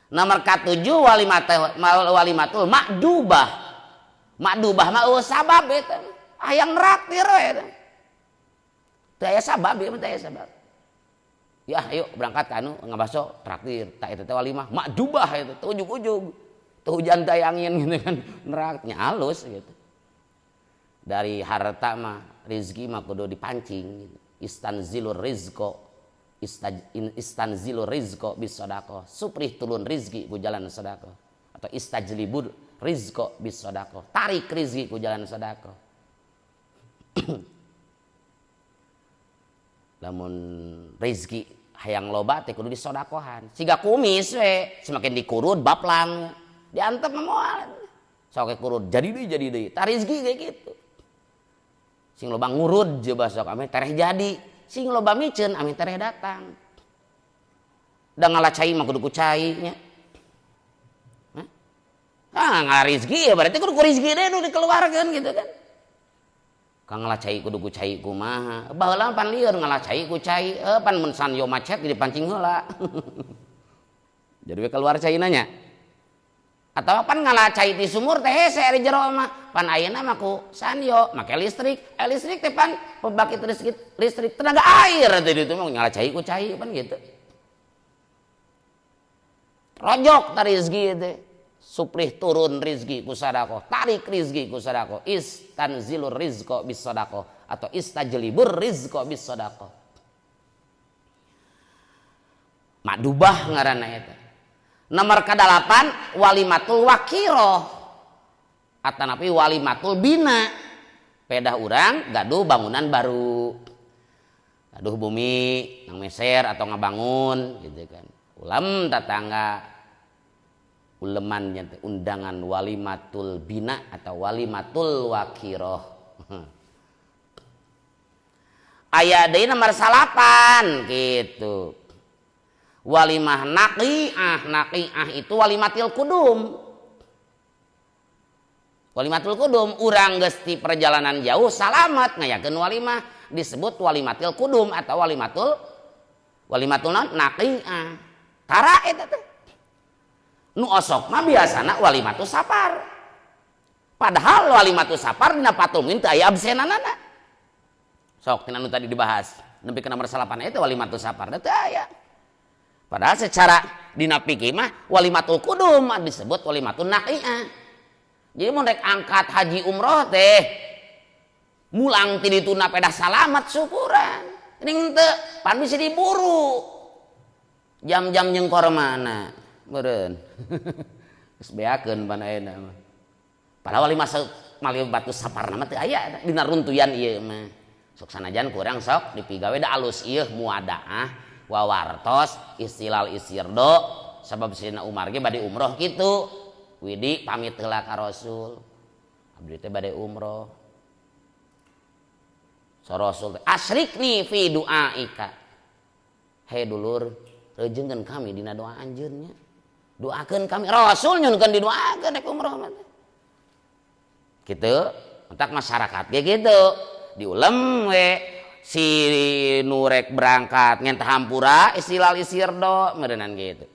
Speaker 1: Nomor ke-7 walimatul makdubah. Makdubah mah sabab eta. Hayang nraktir we eta. Teu aya sabab ieu teh aya sabab. Ya ayo berangkat ka anu ngabaso traktir. Tah eta teh walimah makdubah eta teu ujug-ujug. Teu hujan teh angin gitu kan. Neraknya halus gitu. Dari harta mah rezeki mah kudu dipancing gitu. Istanzilur rizqo bis sadaqah. Suprih turun rezeki ku jalan sedekah atau istajlibur rizqo bis sadaqah. Tarik rezeki ku jalan sedekah. Lamun rezeki hayang loba teh kudu disedekahan. Siga kumis we semakin dikurud baplang diantep moal. Sok kurud jadi deui. Tah rezeki kayak gitu. Sing loba ngurud je basok ame tereh jadi. Sing loba miceun ame tereh datang. Da ngalacai mah kudu ku cai nya. Ngala rezeki ya berarti kudu ku rezeki deui nu dikeluarkeun gitu kan. Ka ngalacai kudu ku cai kumaha? Baheula pan lieur ngalacai ku cai, pan mun sanyo macet dipancing heula. Jadi we keluar caina nya. Atau pan ngalacai ti sumur teh hese ari jero mah. Pan ayeuna mah ku sanyo make listrik. Listrik teh pan pembangkit listrik tenaga air teh ditu mah ngalacai ku cai pan gitu. Rojok tari rezeki teh. Suprih turun rizki ku sadaqah, tarik rizki ku sadaqah, istanzilur rizqo bis sadaqah atau istajlibur rizqo bis sadaqah. Makdubah ngaranna eta. Nomor ke-8 walimatul wakiroh atanapi walimatul bina. Pedah urang gaduh bangunan baru. Gaduh bumi nang meser atau ngabangun gitu kan. Ulam tetangga ulemannya undangan walimatul bina atau walimatul wakiroh. Aya deui nomor 8 gitu. Walimah naqiah itu walimatil kudum. Walimatul kudum urang geus ti perjalanan jauh salamet ngayakeun walimah disebut walimatil kudum atau walimatul naqiah. Tara eta teh. Nu osok mah biasana walimatus safar. Padahal walimatus safar dina patungin teu aya absenanana. Sok tina nu tadi dibahas. Nepi ke nomor 8 itu walimatus safar teu aya. Padahal secara dina fikih mah walimatul qudum disebut walimatun naqiah. Jadi mun rek angkat haji umroh teh mulang ti dituna pedah salamat syukuran. Ning teu pan bisa diburu. Jam-jam nyengkor mana? Meureun. Geus beakeun pan ayeuna mah. Padahal walimatus saparna mah teu aya dina runtuyan ieu mah. Sok sanajan kurang sok dipigawe da alus ieu muadaah wawartos istilal isirdo sabab Sayyidina Umar ge bade umroh kitu. Widi pamit heula ka Rasul. Abdi teh bade umroh. So Rasul asyrikni fi du'aika. Hei dulur, rejengkeun kami dina doa anjeunnya. Doakeun kami. Rasul nyunkeun didoakeun rek umrah mah. Kitu, entak masyarakat ge kitu. Diulem we si nurek berangkat ngen hampura istilal isirdo meureunnan gitu.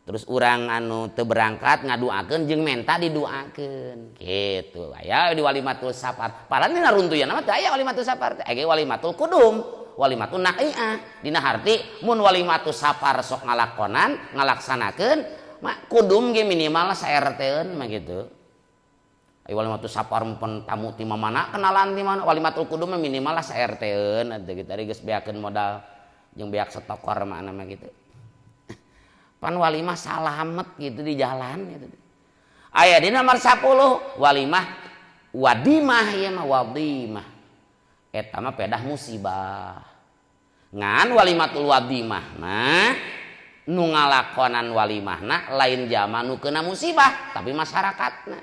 Speaker 1: Terus urang anu teu berangkat ngaduakeun jeung menta diduakeun gitu. Aya di walimatul safar. Padahal dina runtuyan mah teu aya walimatul safar teh. Aya walimatul qudum, walimatul naqiah. Dina harti mun walimatul safar sok ngalakonan, ngalaksanakeun mah kudum ge minimal saerteun mah gitu. Aya walimatul safar mun tamu ti mana kenalan ti mana walimatul qudum mah minimal saerteun atuh gitu. Ari geus beakeun modal jeung beak setokor mah mah gitu. Pan walimah salamet gitu di jalan gitu. Aya di nomor 10 walimah wadimah ya mah wadimah. Eta mah pedah musibah. Ngan walimatul wadimah nah nu ngalakonan walimahna lain jama nu keuna musibah tapi masyarakatna.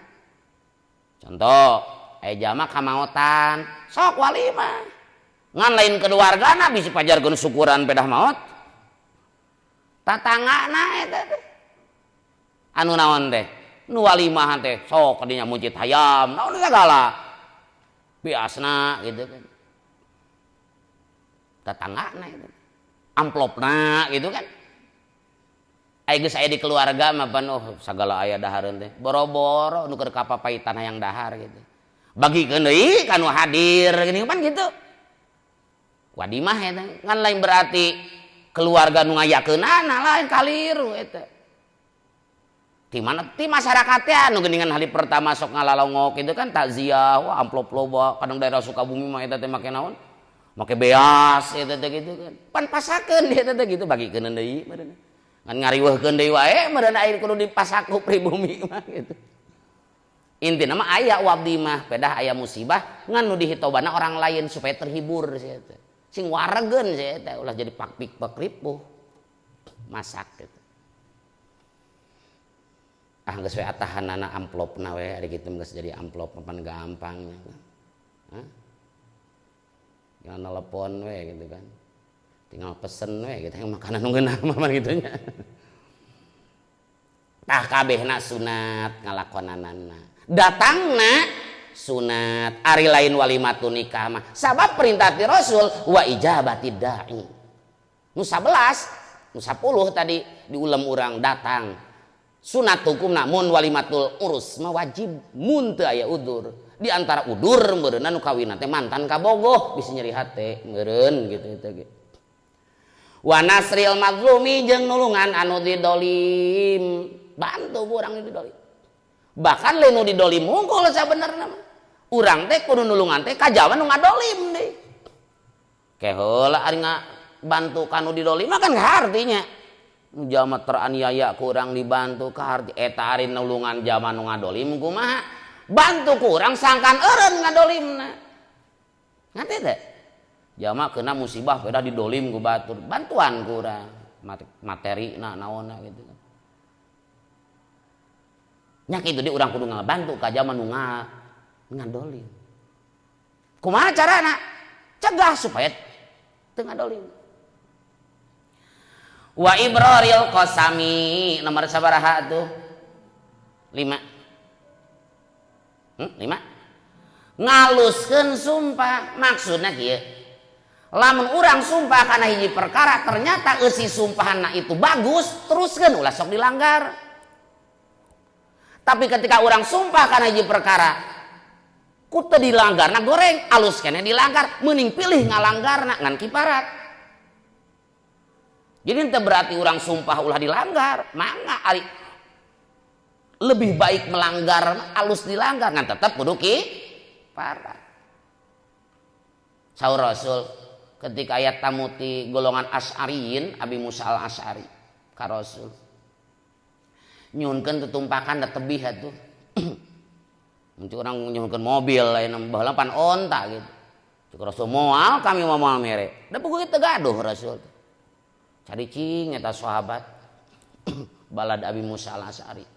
Speaker 1: Contoh aya jama kamaotan sok walimah. Ngan lain keluargana bisi pajarkeun syukuran pedah maot. Tatanggana eta teh anu naon teh nu walimah teh sok kadinya mujid hayam naon segala biasna gitu kan tatanggana itu amplopna gitu kan aya geus aya di keluarga mah pan oh sagala aya dahareun teh boro-boro nu keur kapapaitan hayang dahar gitu bagikeun deui kanu hadir gini pan gitu wadimah eta ngan lain berarti keluarga nu ngayakeunana lain kaliru eta. Di mana ti masyarakatnya nu geuningan hari pertama sok ngalalongok itu kan takziah, wah amplop loba, kadang daerah Sukabumi mah eta teh make naon? Make beas eta teh gitu kan. Pan pasakeun eta teh gitu bagikeun deui meureun. Ngan ngariweuhkeun deui wae meureun air kudu dipasaku pribumi mah gitu. Intina mah aya wabdi mah pedah aya musibah ngan nu dihitobana orang lain supaya terhibur sia eta. Sing waregeun saya teh ulah jadi pakpik pakripuh masak gitu. Ah geus we atahanana amplopna we ari kitu geus jadi amplop pan gampang. Hah? Tinggal telepon we gitu kan. Tinggal pesen we gitu yang makanan nu geunah mah kitu nya. Tah kabehna sunat ngalakonanana. Datangna sunat ari lain walimatun nikah mah sabab perintah ti Rasul wa ijabatid da'i nu 11 nu 10 tadi diulam urang datang sunat hukumna mun walimatul urus mah wajib mun teu aya udur di antara udur meureunna nu kawinna teh mantan kabogoh bisi nyeri hate meureun gitu gitu wa nasril mazlumi jeung nulungan anu didolim bantu urang didolim bahkan lain nu didolim hungkul sabenerna mah urang teh kudu nulungan teh kajawan nu ngadolim deui ke heula ari ngabantu kanu didolim mah kan artinya nu jalma teraniaya ku urang dibantu ka harti eta ari nulungan jama nu ngadolim kumaha bantu ku urang sangkan eureun ngadolimna ngerti teh jalma kena musibah beda didolim ku batur bantuan ku urang materina naonna gitu nya kitu di urang kudu ngabantu ka jama nu ngadolim. Kumaha carana? Cegah supaya teu ngadolim. Wa ibraril qasami nomor sabaraha tuh? 5. 5. Ngaluskeun sumpah maksudna kieu. Lamun urang sumpah kana hiji perkara ternyata eusi sumpahanna itu bagus, teruskeun ulah sok dilanggar. Tapi ketika urang sumpah kana hiji perkara kutu dilanggar, nah goreng alus kene dilanggar, mending pilih ngalanggar ngan kiparat. Jadi ente berarti orang sumpah ulah dilanggar, mangga ari lebih baik melanggar alus dilanggar, ngan tetap kudu kiparat. Saur Rasul ketika ayat tamuti golongan Asy'ariyin, Abi Musa al-Asy'ari ka Rasul. Nyunkeun tutumpakan da tebih atuh. Untuk orang nyuhkeun mobil lain baheula pan onta gitu. Cuk Rasul moal kami moal mere. Da puguh teu gaduh Rasul. Cari cing eta sahabat balad Abi Musa al-Asy'ari.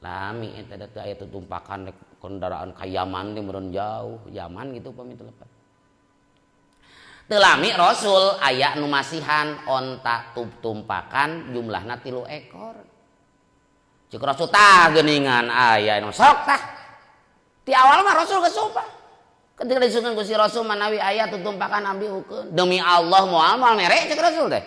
Speaker 1: Lami eta teh aya tutumpakan kendaraan ka Yaman teh meureun jauh, Yaman gitu pami telepat. Teu lami Rasul aya nu masihan onta tumpakan jumlahna 3 ekor. Cik Rasul tah geuningan aya nu sok tah. Ti awal mah Rasul geus sumpah. Ketika disukeun ku si Rasul manawi aya tutumpakan abdi hukeun. Demi Allah moal mere cik Rasul teh.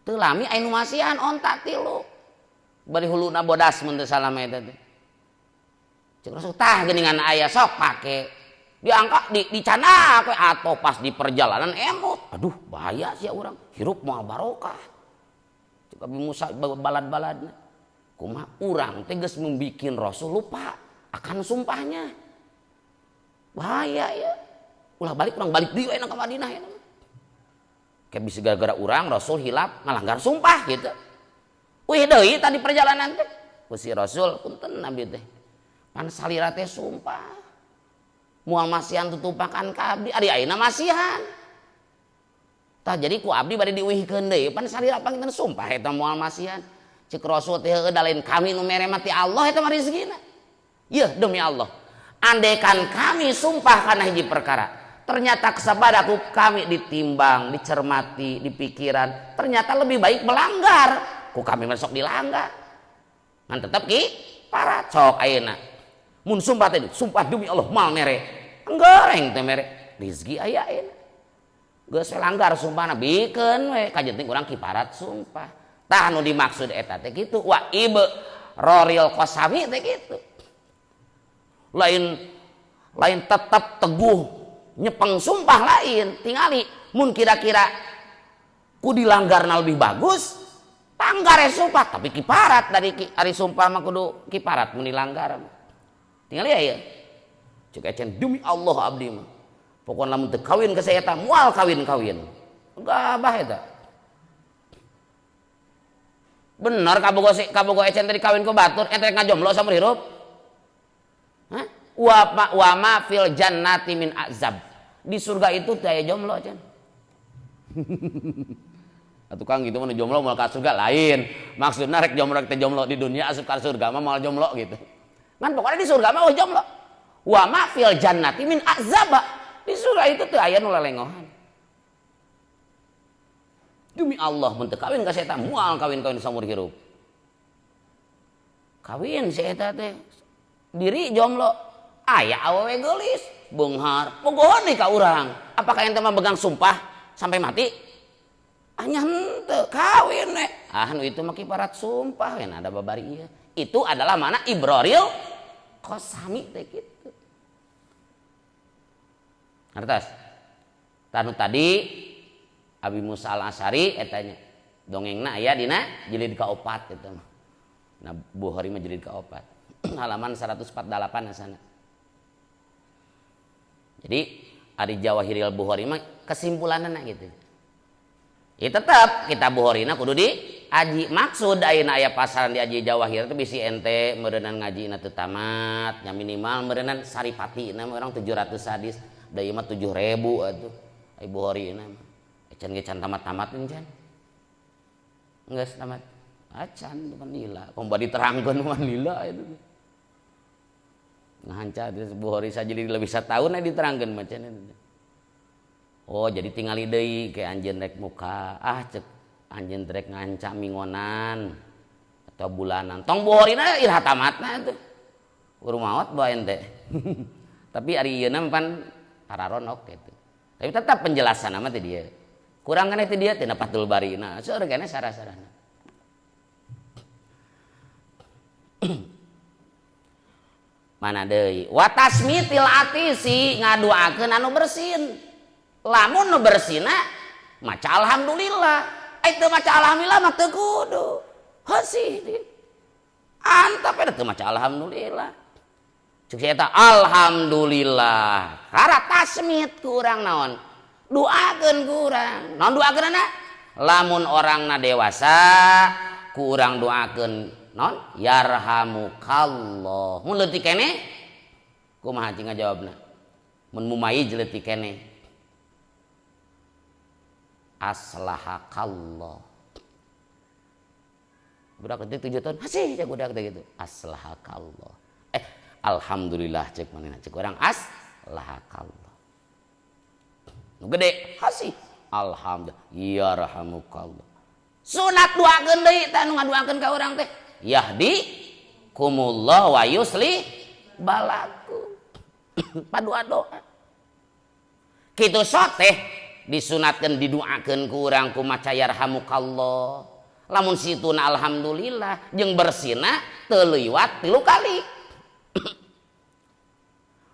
Speaker 1: Teu lami aya nu masihan onta 3. Bari huluna bodas mun teu salah mah eta teh. Cik Rasul tah geuningan aya sok pake. Diangkat dicana we atau pas di perjalanan emot. Aduh bahaya sia urang. Hirup moal barokah. Cik Abi Musa balad-baladna. Kumaha urang teh geus membikin Rasul lupa akan sumpahnya. Bahaya ya. Ulah balik urang balik deui ka Madinah ya. Kayak bisa gara-gara urang Rasul hilap ngalanggar sumpah gitu. Wih deui tadi perjalanan teh. Ku si Rasul punten Nabi teh. Pan salira teh sumpah. Mual masihan tutupakan ka abdi ari ayeuna masihan. Tah jadi ku abdi bade diuihkeun deui pan salira pangeutan sumpah eta mual masihan. Cik Rasul teh heueuh da lain kami nu mere mati Allah eta mah rezekina. Yeuh demi Allah. Andekan kami sumpah kana hiji perkara, ternyata kesabadaku kami ditimbang, dicermati, dipikiran, ternyata lebih baik melanggar. Ku kami masuk dilanggar. Ngan tetep ki para cok ayeuna. Mun sumpah teh sumpah demi Allah mal mere. Enggoreng teh mere. Rezeki aya ayeuna. Geus langgar sumpahna bikeun we kajenting urang kiparat sumpah. Tah nu dimaksud eta teh kitu wa roril qasami teh kitu. Lain tetap teguh nyepeng sumpah lain tingali mun kira-kira ku dilanggarna lebih bagus tanggare sumpah tapi kiparat dari ari sumpah mah kudu kiparat mun dilanggar. Tinggal ya, cek ecen demi Allah abdi mah. Pokoknya lamun teu kawin ka saya eta moal kawin. Gabah eta. Bener kabogo ecen tadi kawin ku batur, ente ngajomblo saumur hirup. Hah? Wa ma fil jannati min azab. Di surga itu teu aya jomblo ecen. Tukang gitu mah jomblo moal ka surga lain. Maksudna rek jomblo teh jomblo di dunia asup ka surga mah moal jomblo gitu. Kan pokoknya di surga mah jomblo. Wa ma fil jannati min azaba. Di surga itu teu aya nu lelengohan. Demi Allah mun teu kawin ka si eta moal kawin saumur hirup. Kawin si eta teh diri jomblo. Aya awewe geulis, beunghar, pogohon deui ka urang. Apakah ente mah begang sumpah sampai mati? Anya henteu kawin we. Ah nu itu mah kiparat sumpah we ada babari ieu. Itu adalah mana ibraril qasami teh kitu. Ngertos? Tanu tadi Abi Musa Al-Asy'ari etanya dongengna aya dina jilid ka-4 eta mah. Nah Bukhari mah jilid ka-4. Halaman 148 asana. Jadi ari Jawahiril Bukhari mah kesimpulanna gitu. Ya tetap kita Bukhorina kudu diaji. Maksud ayeuna aya pasaran diaji Jawahir teh bisi ente meureunnan ngajina teu tamat, nya minimal meureunnan saripatina mah urang 700 hadis, da ieu mah 7.000 atuh. Ai Bukhorina mah. Ecan ge can tamat-tamat encan. Geus tamat. Acan bukan lila. Komba diterangkeun mah lila itu. Ngahanca Bukhari sajili lebih satahun diterangkeun macam itu. Oh jadi tingali deui ke anjeun rek muka. Ah cek anjeun rek nganca mingonan atau bulanan. Tong Bukharina irah tamatna teh. Urumaot bae ente. Tapi ari ieu na pan pararonok gitu. Tapi tetap penjelasan mah teh dia. Kurang kana teh dia tina Fathul Barina. Seueur kana sarah-sarahna. Mana deui wa tasmitil atisi ngaduakeun anu bersin. Lamun nu bersina maca alhamdulillah. Ai teu maca alhamdulillah mah teu kudu. Heusi antap eta teu maca alhamdulillah. Cuk eta alhamdulillah. Kara tasmit ku urang naon? Duakeun ku urang. Naon duakeunna? Lamun orangna dewasa ku urang duakeun non yarhamukallah. Mun leutik keneh kumaha cing ngajawabna? Mun mumayyiz leutik keneh aslahakallah. budak leutik 7 tahun hasih cek budak teh gitu aslahakallah alhamdulillah cek manehna cek urang aslahakallah nu gede hasih alhamdulillah yarhamukallah sunat duakeun deui tah nu ngaduakeun ka urang teh yahdi kumullah wa yusli balakum padua doa kitu sok teh disunatkeun diduakeun ku urang ku maca yarhamukallah lamun situna alhamdulillah jeung bersina teu liwat 3 kali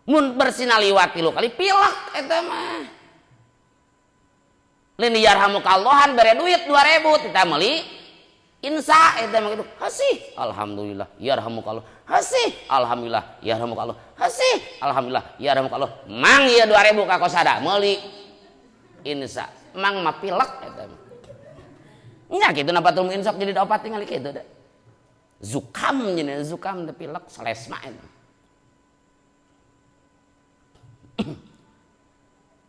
Speaker 1: mun bersina liwat 3 kali pilek eta mah lain yarhamukallahan bere duit 2000 kita meuli insa eta mah kitu hasih alhamdulillah yarhamukallah hasih alhamdulillah yarhamukallah hasih alhamdulillah yarhamukallah mang ieu 2000 ka kosada meuli insa mang mah pilek eta mah nya kitu na batul insaf jadi obat tinggal kitu da zukam nya zukam teh pilek selesma eta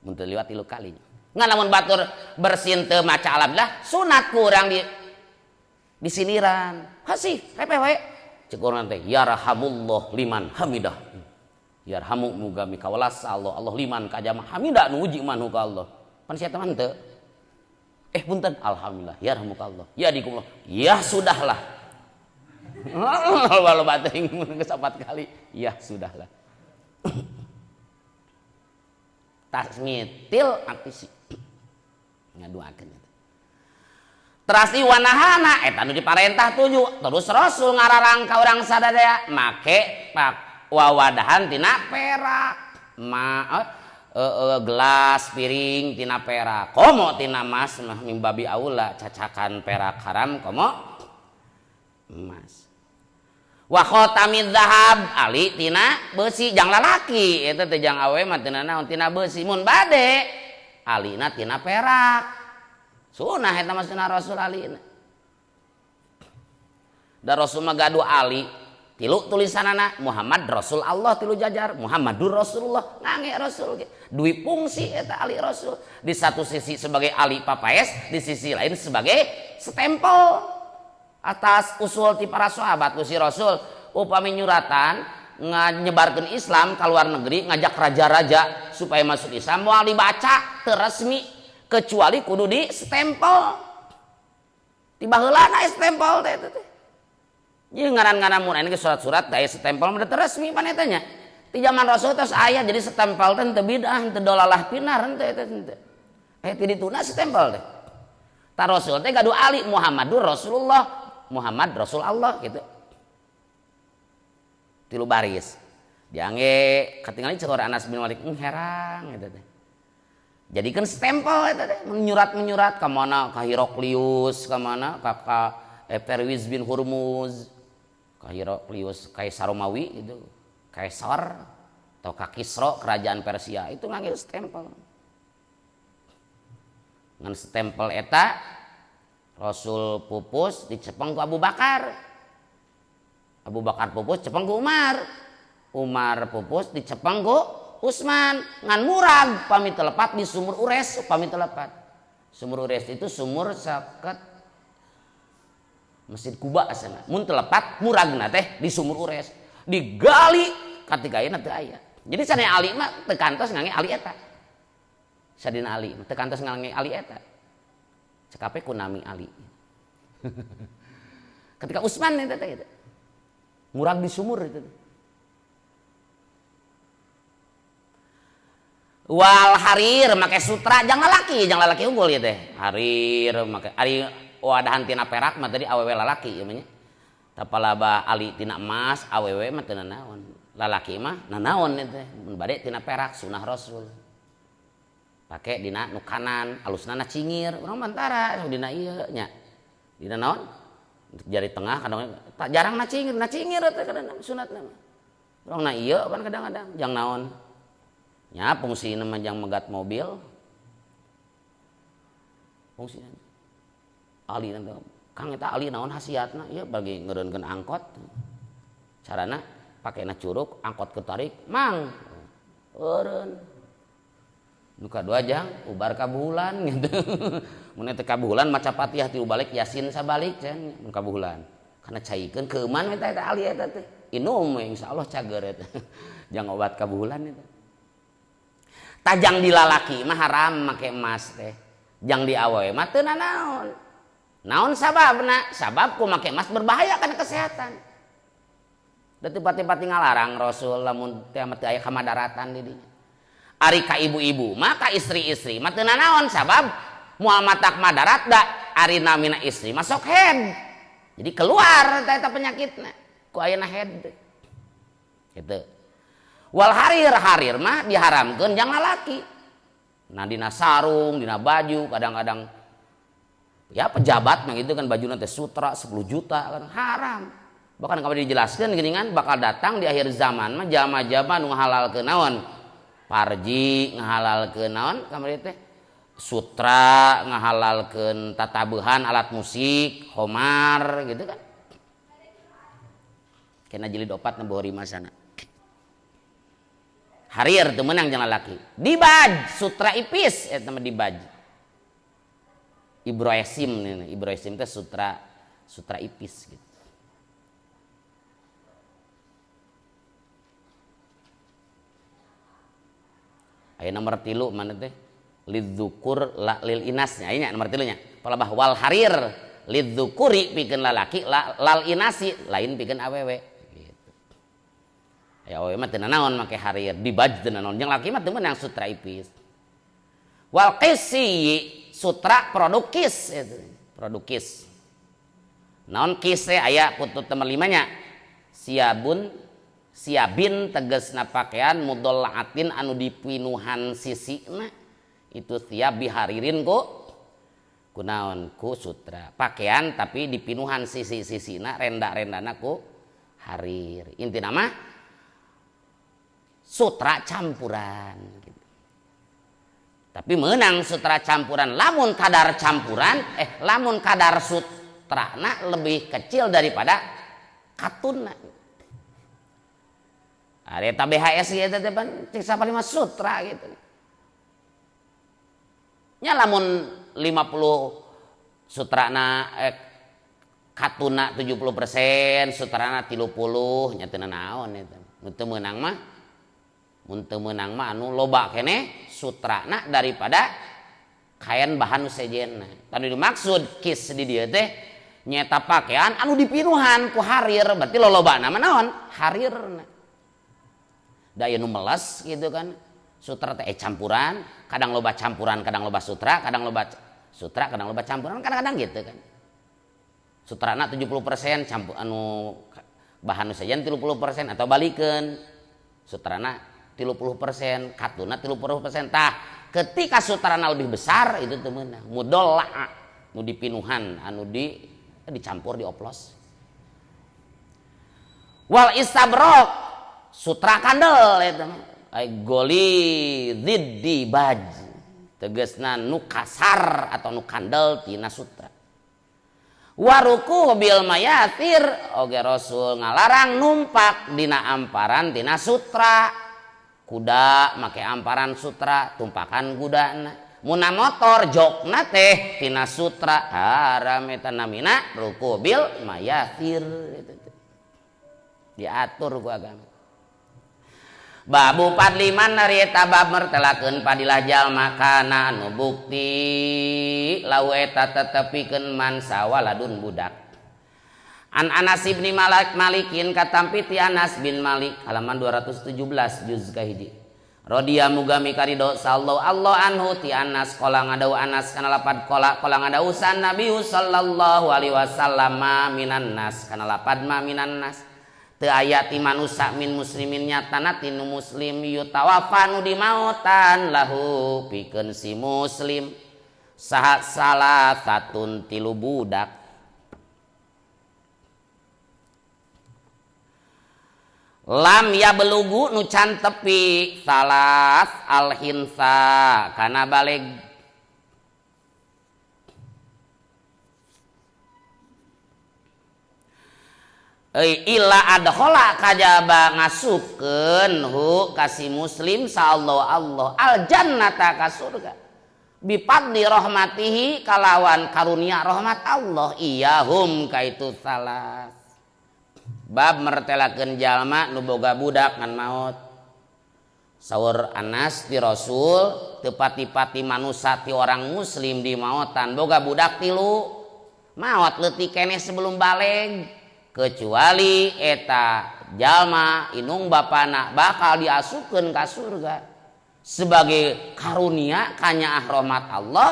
Speaker 1: mun teu liwat 3 kali ngan lamun batur bersin teu maca alhamdulillah sunat kurang di siniran hasih hepe wae cek urang teh yarhamullah liman hamidah yarhamu muga mikawalas Allah liman kajama hamidah nu uji manhu ka Allah pan sia teh man teu punten alhamdulillah yarhamukallah ya dikumullah ya sudahlah walau bating geus 4 kali ya sudahlah tasmitil apisi ngaduakeun terasi wanahana eta nu diparentah 7 terus Rasul ngararang ka urang sadaya make wawadahan tina perak gelas piring tina perak komo tina emas mah mimbabi aula cacakan perak haram komo emas wa khatamid zahab ali tina beusi jang lalaki eta teh jang awewe mah tina naon tina beusi mun bade alina tina perak sunah eta mah sunah Rasul alina da Rasul mah gaduh ali tilu tulisanana Muhammad Rasul Allah tilu jajar Muhammadur Rasulullah ngange Rasul dui fungsi eta ali Rasul di satu sisi sebagai ali papayes di sisi lain sebagai stempel atas usul ti para sahabat ku si Rasul upami nyuratan nyebarkeun Islam ka luar negeri ngajak raja-raja supaya masuk Islam moal dibaca teu resmi kecuali kudu di stempel tiba heulana stempel teh jadi ngaran-ngaran mun ini surat-surat daya stempel mah resmi pan eta nya ti zaman Rasul tos aya jadi stempel teh teu bidah teu dolalah pinar henteu eta teh ti dituna stempel teh ta Rasul teh gaduh ali Muhammadur Rasulullah Muhammad Rasul Allah gitu 3 baris diangge katingali cek Anas bin Malik herang eta teh jadikeun stempel eta teh menyurat ka mana ka Heraklius ka mana ka Perwiz bin Hurmuz ka Heraklius Kaisar Romawi gitu Kaisar atau ka Kisra kerajaan Persia itu ngangge stempel ngan stempel eta Rasul pupus dicepeng ku Abu Bakar pupus cepeng ku Umar pupus dicepeng ku Utsman ngan murag pami telepat di sumur Ures pami telepat sumur Ures itu sumur saket Masjid Kuba sana mun telepat muragna teh di sumur Ures digali katika ayeuna teu aya jadi sadaya Ali mah teu kantos ngangge Ali eta sadina Ali teu kantos ngangge Ali eta cekape ku nami Ali ketika Utsman eta teh murag di sumur itu wal harir make sutra jangan lalaki unggul ya teh harir make ari wadahan tina perak mah tadi awewe lalaki ieu nya tapalaba ali tina emas awewe mah teu nanaon lalaki mah nanaon teh mun bade tina perak sunah Rasul pake dina nu kanan alusna cingir urang mantara dina ieu nya dina naon jari tengah kadang jarang cingir teh kadang sunatna mah urang na ieu kan kadang-kadang jang naon nya fungsina mah jang megat mobil fungsina ali nanti kang eta ali naon hasiatna ieu bagi ngeureunkeun angkot carana pakena curug angkot ketarik mang eureun nu kadua jang ubar kabuhulan gitu mun eta kabuhulan maca Fatihah ti balik Yasin sabalik can mun kabuhulan karena caikeun keuman eta ahli eta teh inum insyaallah cager eta jang obat kabulan itu tajang di lalaki mah haram make emas teh jang di awewe mah teu naon naon sababna sabab ku make emas berbahaya kana kesehatan da tiba-tiba ngalarang Rasul lamun teh aya kamadaratan di dinya ari ka ibu-ibu maka istri-istri mah teu naon sabab moal matak madarat da ari namina istri masuk head jadi keluar eta penyakitna ku ayeuna head kitu wal harir mah diharamkeun jang lalaki nah dina sarung dina baju kadang-kadang ya pejabat mah gitu kan bajuna teh sutra 10 juta kan haram bahkan kalau dijelaskeun geuningan bakal datang di akhir zaman mah jama-jama nu halalkeun naon parji ngahalalkeun naon kamari teh sutra ngahalalkeun tatabuhan alat musik homar gitu kan kena jilid opat na bohori masana harir teu meunang jeung lalaki dibaj sutra ipis eta mah dibaj Ibrahim teh sutra ipis gitu aya nomor 3 mana teh lidzukur la lil inasnya aya nomor 3 nya palabah wal harir lidzukuri pikeun lalaki lal inasi lain pikeun awewe gitu aya awewe mah teu naon make harir dibaj teu naon jeung laki mah teu meunang sutra ipis wal qisi sutra produkis itu produkis naon kis teh aya putut nomor 5 nya siabin tegasna pakaian mudallaatin anu dipinuhan sisina itu siab biharirin ku naon ku sutra pakaian tapi dipinuhan sisi-sisina renda-rendana ku harir intina mah sutra campuran gitu. Tapi menang sutra campuran lamun kadar campuran lamun kadar sutrana lebih kecil daripada katunna eta BHS gitu teh pan cek 5 sutra gitu nya lamun 50 sutrana katuna 70% sutrana 30 nya teu naon eta nu teu meunang mah mun teu meunang mah anu loba keneh sutrana daripada kain bahan nu sejenna tanu dimaksud kis di dieu teh nyata pakaian anu dipinuhan ku harir berarti lolobana mah naon harirna da aya nu meles gitu kan sutra teh campuran kadang loba campuran kadang loba sutra kadang loba sutra kadang loba campuran kadang-kadang gitu kan sutrana 70% campur anu bahan nu sajen 30% atau balikeun sutrana 30% katuna 30% tah ketika sutrana lebih besar itu teu meunang mudalla nu dipinuhan anu dicampur dioplos wal istabrok sutra kandel eta ay goli ziddi baj tegasna nu kasar atau nu kandel tina sutra waruku bil mayatir oge Rasul ngalarang numpak dina amparan tina sutra kuda make amparan sutra tumpakan kudana mun motor jokna teh tina sutra haram eta namina ruku bil mayatir diatur ku agama Babu 45 nari eta bab mertelakeun padilah jalma kana anu bukti lau eta tetepikeun mansa waladun budak. An Anas bin Malikin katampi ti Anas bin Malik halaman 217 juz kahiji. Rodiya muga mikarido sallallahu Allah anhu ti Anas qala ngadau Anas kana lapad qala ngadausan Nabi sallallahu alaihi wasallam minan nas kana lapad ma minan nas. Teu aya ti manusa min muslimin nyatana tinu muslim yutawafanu di mautan lahu pikeun si muslim salah satun tilu budak lam ya belugu nu can tepi salas alhinsa kana baleg illa adkhala kajaba ngasupkeun hu kasih muslim sallallahu Allah al jannata ka surga Bifadli rahmatihi kalawan karunia rahmat Allah iyahum kaitu salas. Bab mertelakeun jalma nu boga budak ngan maot. Saur Anas ti Rasul teu pati-pati manusia ti orang muslim di maotan boga budak tilu. Maot leutik keneh sebelum baleg kecuali eta jalma inung bapana bakal diasukeun ka surga sebagai karunia kanyaah rahmat Allah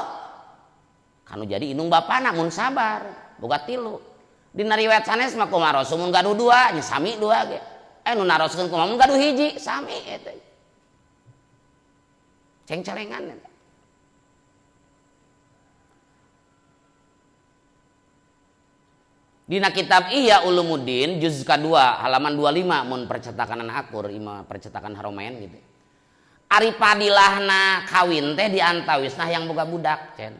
Speaker 1: kanu jadi inung bapana mun sabar boga tilu. Dina riwayat sanes mah kumaha Rasul mun gaduh dua nya sami dua ge. Nu naroskeun kumaha mun gaduh hiji sami eta. Ceng-celengan eta. Dina kitab Ihya Ulumuddin juz kedua halaman 25 mun percetakan Akur ima percetakan Haromain gitu. Ari padilahna kawin teh diantawisna yang boga budak cen.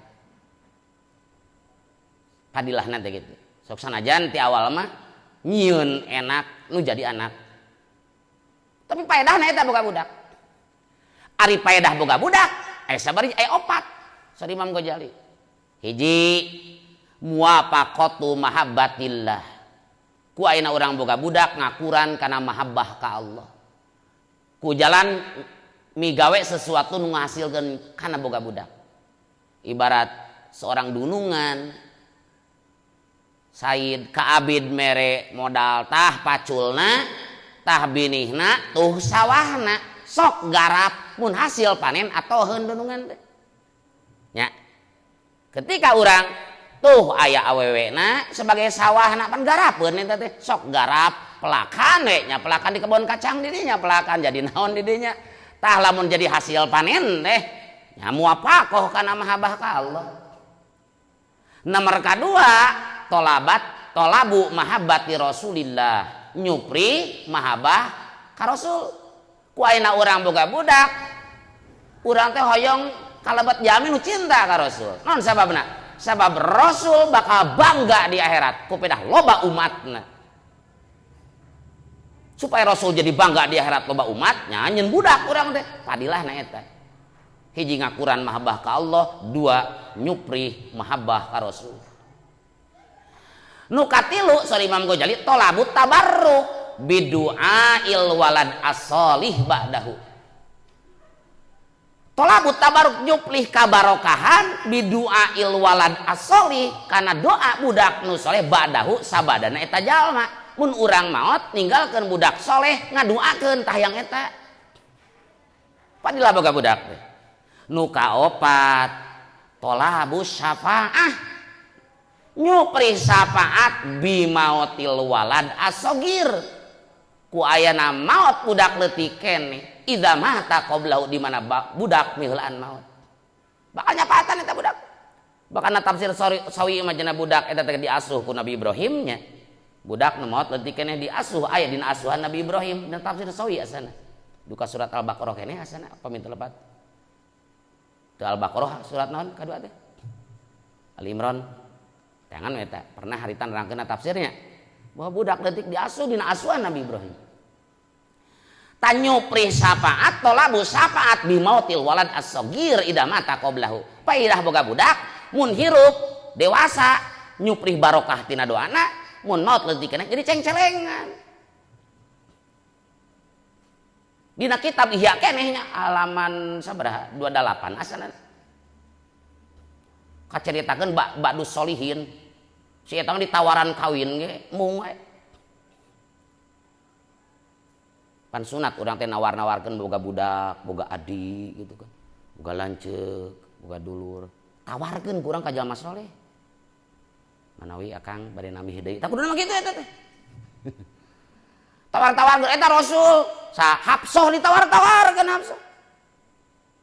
Speaker 1: Padilahna teh gitu. Sok sanajan ti awal mah nyieun enak nu jadi anak. Tapi paedahna eta boga budak. Ari paedah boga budak, sabari opat. Sari Imam Ghazali. Hiji muwafaqatu mahabbatillah. Ku ayeuna urang boga budak ngakuran kana mahabbah ka Allah. Ku jalan migawe sesuatu nu ngahasilkeun kana boga budak. Ibarat seorang dunungan Said ka abid mere modal tah paculna tah binihna tuh sawahna sok garap mun hasil panen atoheun dunungan teh. Nya. Ketika urang tuh aya awewena sebagai sawahna pan garapeun eta teh sok garap pelakan we nya pelakan di kebon kacang di dinya pelakan jadi naon di dinya tah lamun jadi hasil panen teh nya muafaqah kana mahabbah ka Allah. Nomor kadua tolabu mahabbati Rasulillah nyupri mahabbah ka Rasul. Ku ayeuna urang boga budak urang teh hoyong kalabat jami nu cinta ka Rasul. Naon sababna? Sabab Rasul bakal bangga di akhirat ku pedah loba umatna. Supaya Rasul jadi bangga di akhirat loba umatnya nyen budak urang teh padilahna eta. Hiji ngakuran mahabbah ka Allah, dua nyupri mahabbah ka Rasul. Nu katilu sari Imam Ghazali tolabut tabarruk bidu'ail walad as-shalih ba'dahu. Tolabut tabarruk nyuplih kabarokahan bidu'ail walad as-shalih kana doa budak nu saleh ba'dahu sabadana eta jalma. Mun urang maot ninggalkeun budak saleh ngaduakeun tah yang eta. Padilah boga budak teh. Nu kaopat tolabus syafaah nyupri syafaat bimautil walad asogir ku ayana maut budak leutik keneh idza mata qablahu di mana budak mihlaan maut bakal nyapaatan eta budak bakana tafsir sawi imajana budak eta teh diasuh ku Nabi Ibrahim nya budak nu maut leutik keneh diasuh aya dina asuhan Nabi Ibrahim dan tafsir sawi asana duka surat Al-Baqarah keneh asana apa minta lepat teu Al-Baqarah surat naon kadua teh Ali Imran. Jangan eta pernah haritan rangkeuna tafsirnya bahwa budak leutik diasuh dina asuhan Nabi Ibrahim. Tanyupri syafaat tolabu syafaat bimautil walad as-saghir idza mata qablahu. Paidah boga budak mun hirup dewasa nyupri barokah tina doana mun maut leutik keneh jadi ceng-celengan. Dina kitab Ihya kenehnya halaman sabaraha 28 asalna. Kaceritakeun ba'dus solihin si eta ditawaran kawin ge mung we pan sunat urang teh nawar-nawarkeun boga budak boga adi gitu kan boga lanceuk boga dulur tawarkeun ku urang ka jalma saleh manawi akang bade nami hidayah tak kuduna mah kitu eta teh tawar-tawarkeun eta Rasul sa Hafsah ditawar-tawarkeun Hafsah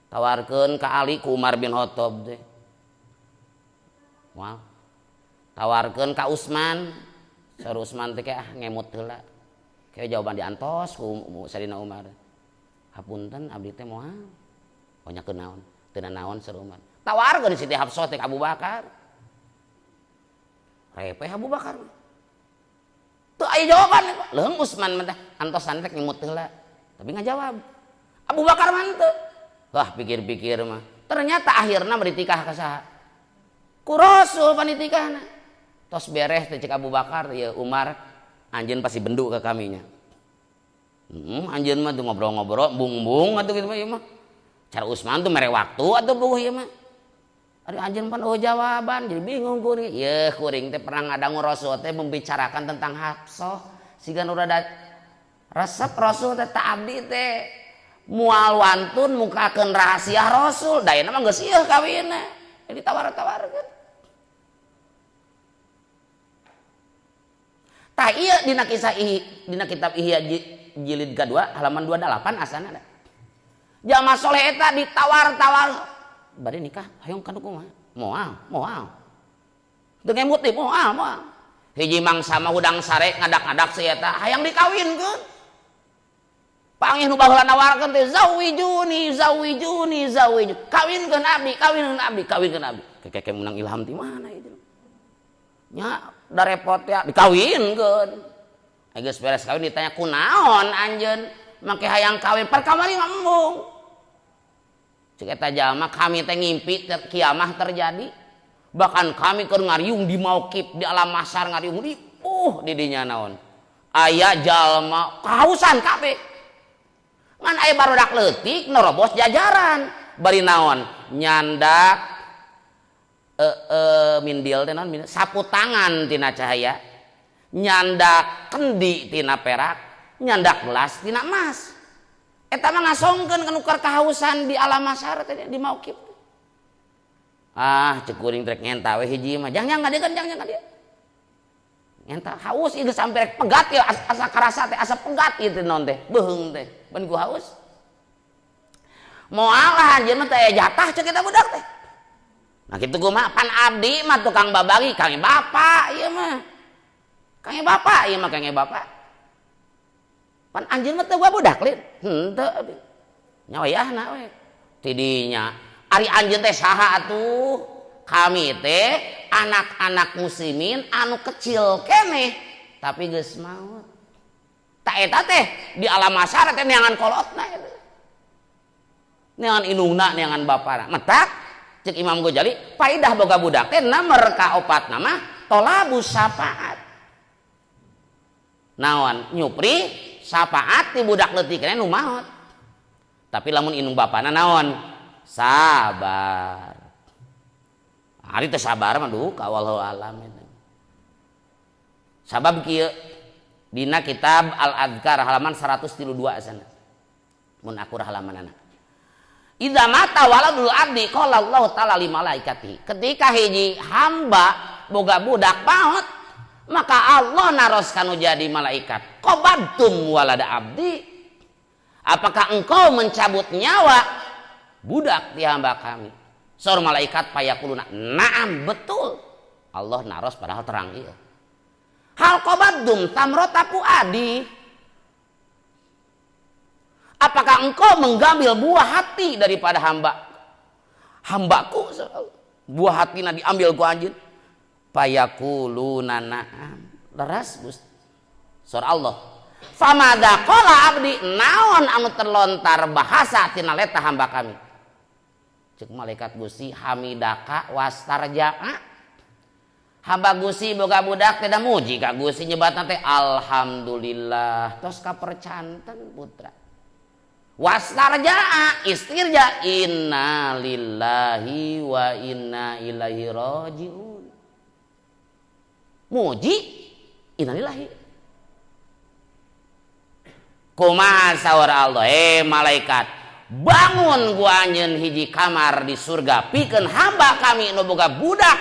Speaker 1: tawarkeun ka Ali ku Umar bin Khattab teh. Wow. Tawarkeun ka Utsman, saur Utsman teh ngemut heula. Kayak jawaban diantos ku Sayyidina Umar. Hapunten abdi teh moal. Onyakeun naon? Teu naon saur Umar. Tawarkeun Siti Hafsah teh Abu Bakar. Repeh Abu Bakar. Teu aya jawaban. Leung Utsman mah teh antosan teh ngemut heula. Tapi ngajawab. Abu Bakar mah teu. Wah pikir-pikir mah Ternyata akhirnya beritikah ka saha? Ku Rasul panitikahna. Tos beres teh cek Abu Bakar, ya Umar, anjeun pasti bendu ke kaminya. Anjeun mah tuh ngobrol-ngobrol, bung-bung atuh gitu mah ieu mah. Cara Usman tuh mere waktu atuh puguh ieu mah. Ari anjeun pan jawaban, jadi bingung kuring. Yeuh kuring teh pernah ngadangu Rasul teh membicarakan tentang Hafsah. Sigan urada resep Rasul teh ta abdi teh moal wantun mukakeun rahasia Rasul. Da ieu mah geus ieu kawinna. Jadi tawar-tawarkeun. Tah ieu dina kisah dina kitab Ihya jilid kedua halaman 28 asana. Jamaah soleh eta ditawar-tawar bari nikah hayong kana kumaha? Moal. Dengan motif moal. Hiji mangsa mah hudang sare ngadak-ngadak si eta hayang dikawinkeun. Pangih nu baheula nawarkeun teh zawijuni. Kawinkeun abdi. Keke menang ilham ti mana itu? Nya da repot ya dikawinkeun. Geus beres kawin ditanya kunaon anjeun make hayang kawin perkamari ngomong. Cek eta jalma kami teh ngimpi kiamah terjadi. Bahkan kami keur ngariung di Mauqif di alam mahsyar ngariung di didinya naon. Aya jalma kahausan kabeh. Ngan aya barudak leutik nerobos jajaran. Bari naon? Nyandak mindil teh naon? Sapu tangan tina cahaya. Nyandak kendi tina perak, nyandak gelas tina emas. Eta mah ngasongkeun nukar kahausan di alam mahsyar teh di Mauqif. Cek kuring trek ngenta we hiji mah jangan ngadegan. Ngenta haus ieu sampe rek pegat ya asa karasa teh asa pegat ieu teh naon teh beheung teh ban ku haus. Moal lah anjeun mah teh jatah cek eta budak teh. Nah kitu kumaha pan abdi mah tukang babagi kang bapak ieu mah. Kang bapak. Pan anjeun mah teh budak lin. Henteu abdi. Nya wayahna we. Tidinya ari anjeun teh saha atuh? Kami teh anak-anak muslimin anu kecil keneh tapi geus maot. Tak eta teh di alam mahsyar teh neangan kolotna eta. Neangan indungna neangan bapana. Metak cek Imam Ghazali faidah boga budak teh nomor kaopatna mah tolabus syafaat. Naon nyupri syafaat ti budak leutik keneh nu maot. Tapi lamun indung bapana naon? Sabar. Ari teh sabar mah duka wallahu alam. Sabab kieu dina kitab Al-Adzkar halaman 132 sana. Mun akur halamanana. Idza mata waladul abdi qala Allah taala li malaikati. Ketika hiji hamba boga budak maot, maka Allah naroskan jadi malaikat. Qabadtum walada abdi. Apakah engkau mencabut nyawa budak di hamba kami? Sor malaikat payakuluna. Naam betul. Allah naros padahal terang ieu. Hal qabadtum tamrotapu adi. Apakah engkau mengambil buah hati daripada hambaku? Buah hatina diambil ku anjeun. Payakuluna na'am. Leras Gusti. Surah Allah. Famada qala abdi naon anu terlontar bahasa tina leta hamba kami. Cek malaikat Gusti hamidaka wastarja'a. Hamba Gusti boga budak teh da muji ka Gusti nyebatna teh alhamdulillah. Tos kapercanten putra. Wastarja'a istirja inna lillahi wa inna ilaihi rajiun. Muji inna lillahi. Kumaha sawar Allah malaikat bangun gua anjeun hiji kamar di surga pikeun hamba kami nu boga budak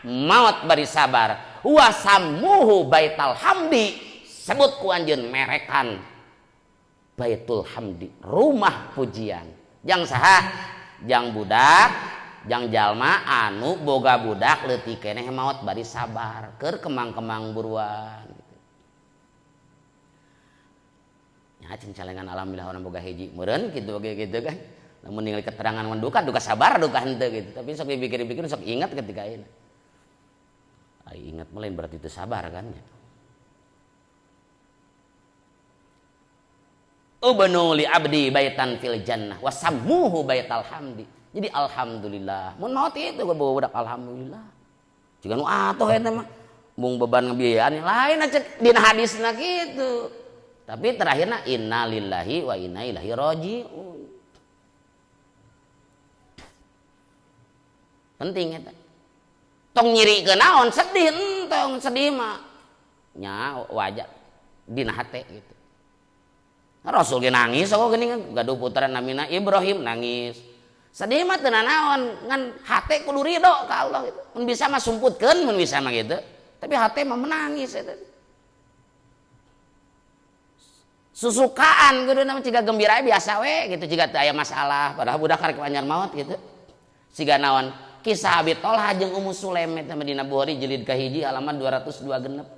Speaker 1: maot bari sabar wa sammuhu baital hamdi sebut ku anjeun merekan Baitul Hamdi, rumah pujian. Jang saha? Jang budak, jang jalma anu boga budak leutik keneh maot bari sabar, keur kemang-kemang buruan. Nya cing calengan alhamdulillah orang boga hiji meureun kitu ge gitu kan. Lamun ningali keterangan mun duka sabar duka henteu gitu. Tapi sok dipikir-pikir sok ingat ketika ieu. Ai ingat mah lain berarti teu sabar kan ya. Ubnu li abdi baitan fil jannah wasammuhu baital hamdi. Jadi alhamdulillah. Mun maot itu gue bawa budak alhamdulillah. Jika nu atuh eta mah mung beban ngebiayaan lain aja dina hadisna kitu. Tapi terakhirna inna lillahi wa inna ilaihi rajiun. Penting eta. Tong nyiri ke naon sedih entong sedih mah nya wajar dina hate gitu. Rasul ge nangis kok geuning gaduh putra namina Ibrahim nangis. Sedih mah teu naon ngan hate kudu ridho ka Allah gitu. Mun bisa mah sumputkeun mun bisa mah gitu. Tapi hate mah menangis eta. Susukaan kudu nama ciga gembira biasa we gitu ciga teu aya masalah padahal budak karek anyar maot gitu. Siga naon kisah Abi Tolha jeung Ummu Sulaim eta Madinah Bukhari jilid kahiji halaman 202 genep.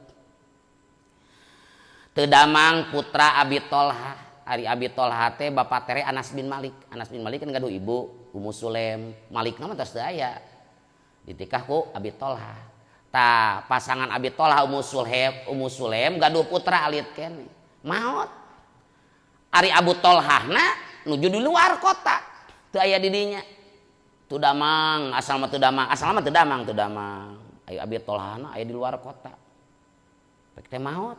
Speaker 1: Teu damang putra Abi Tolha, ari Abi Tolha teh bapa tere Anas bin Malik. Anas bin Malik kan gaduh ibu Ummu Sulaim, Malik nama tos teu aya. Ditikah ku Abi Tolha. Tah pasangan Abi Tolha Ummu Sulaim gaduh putra alit keneh. Maot. Ari Abu Tolhahna nuju di luar kota. Teu aya di dinya. Teu damang, asal mah teu damang. Ayo Abi Tolhana aya di luar kota. Rek teh maot.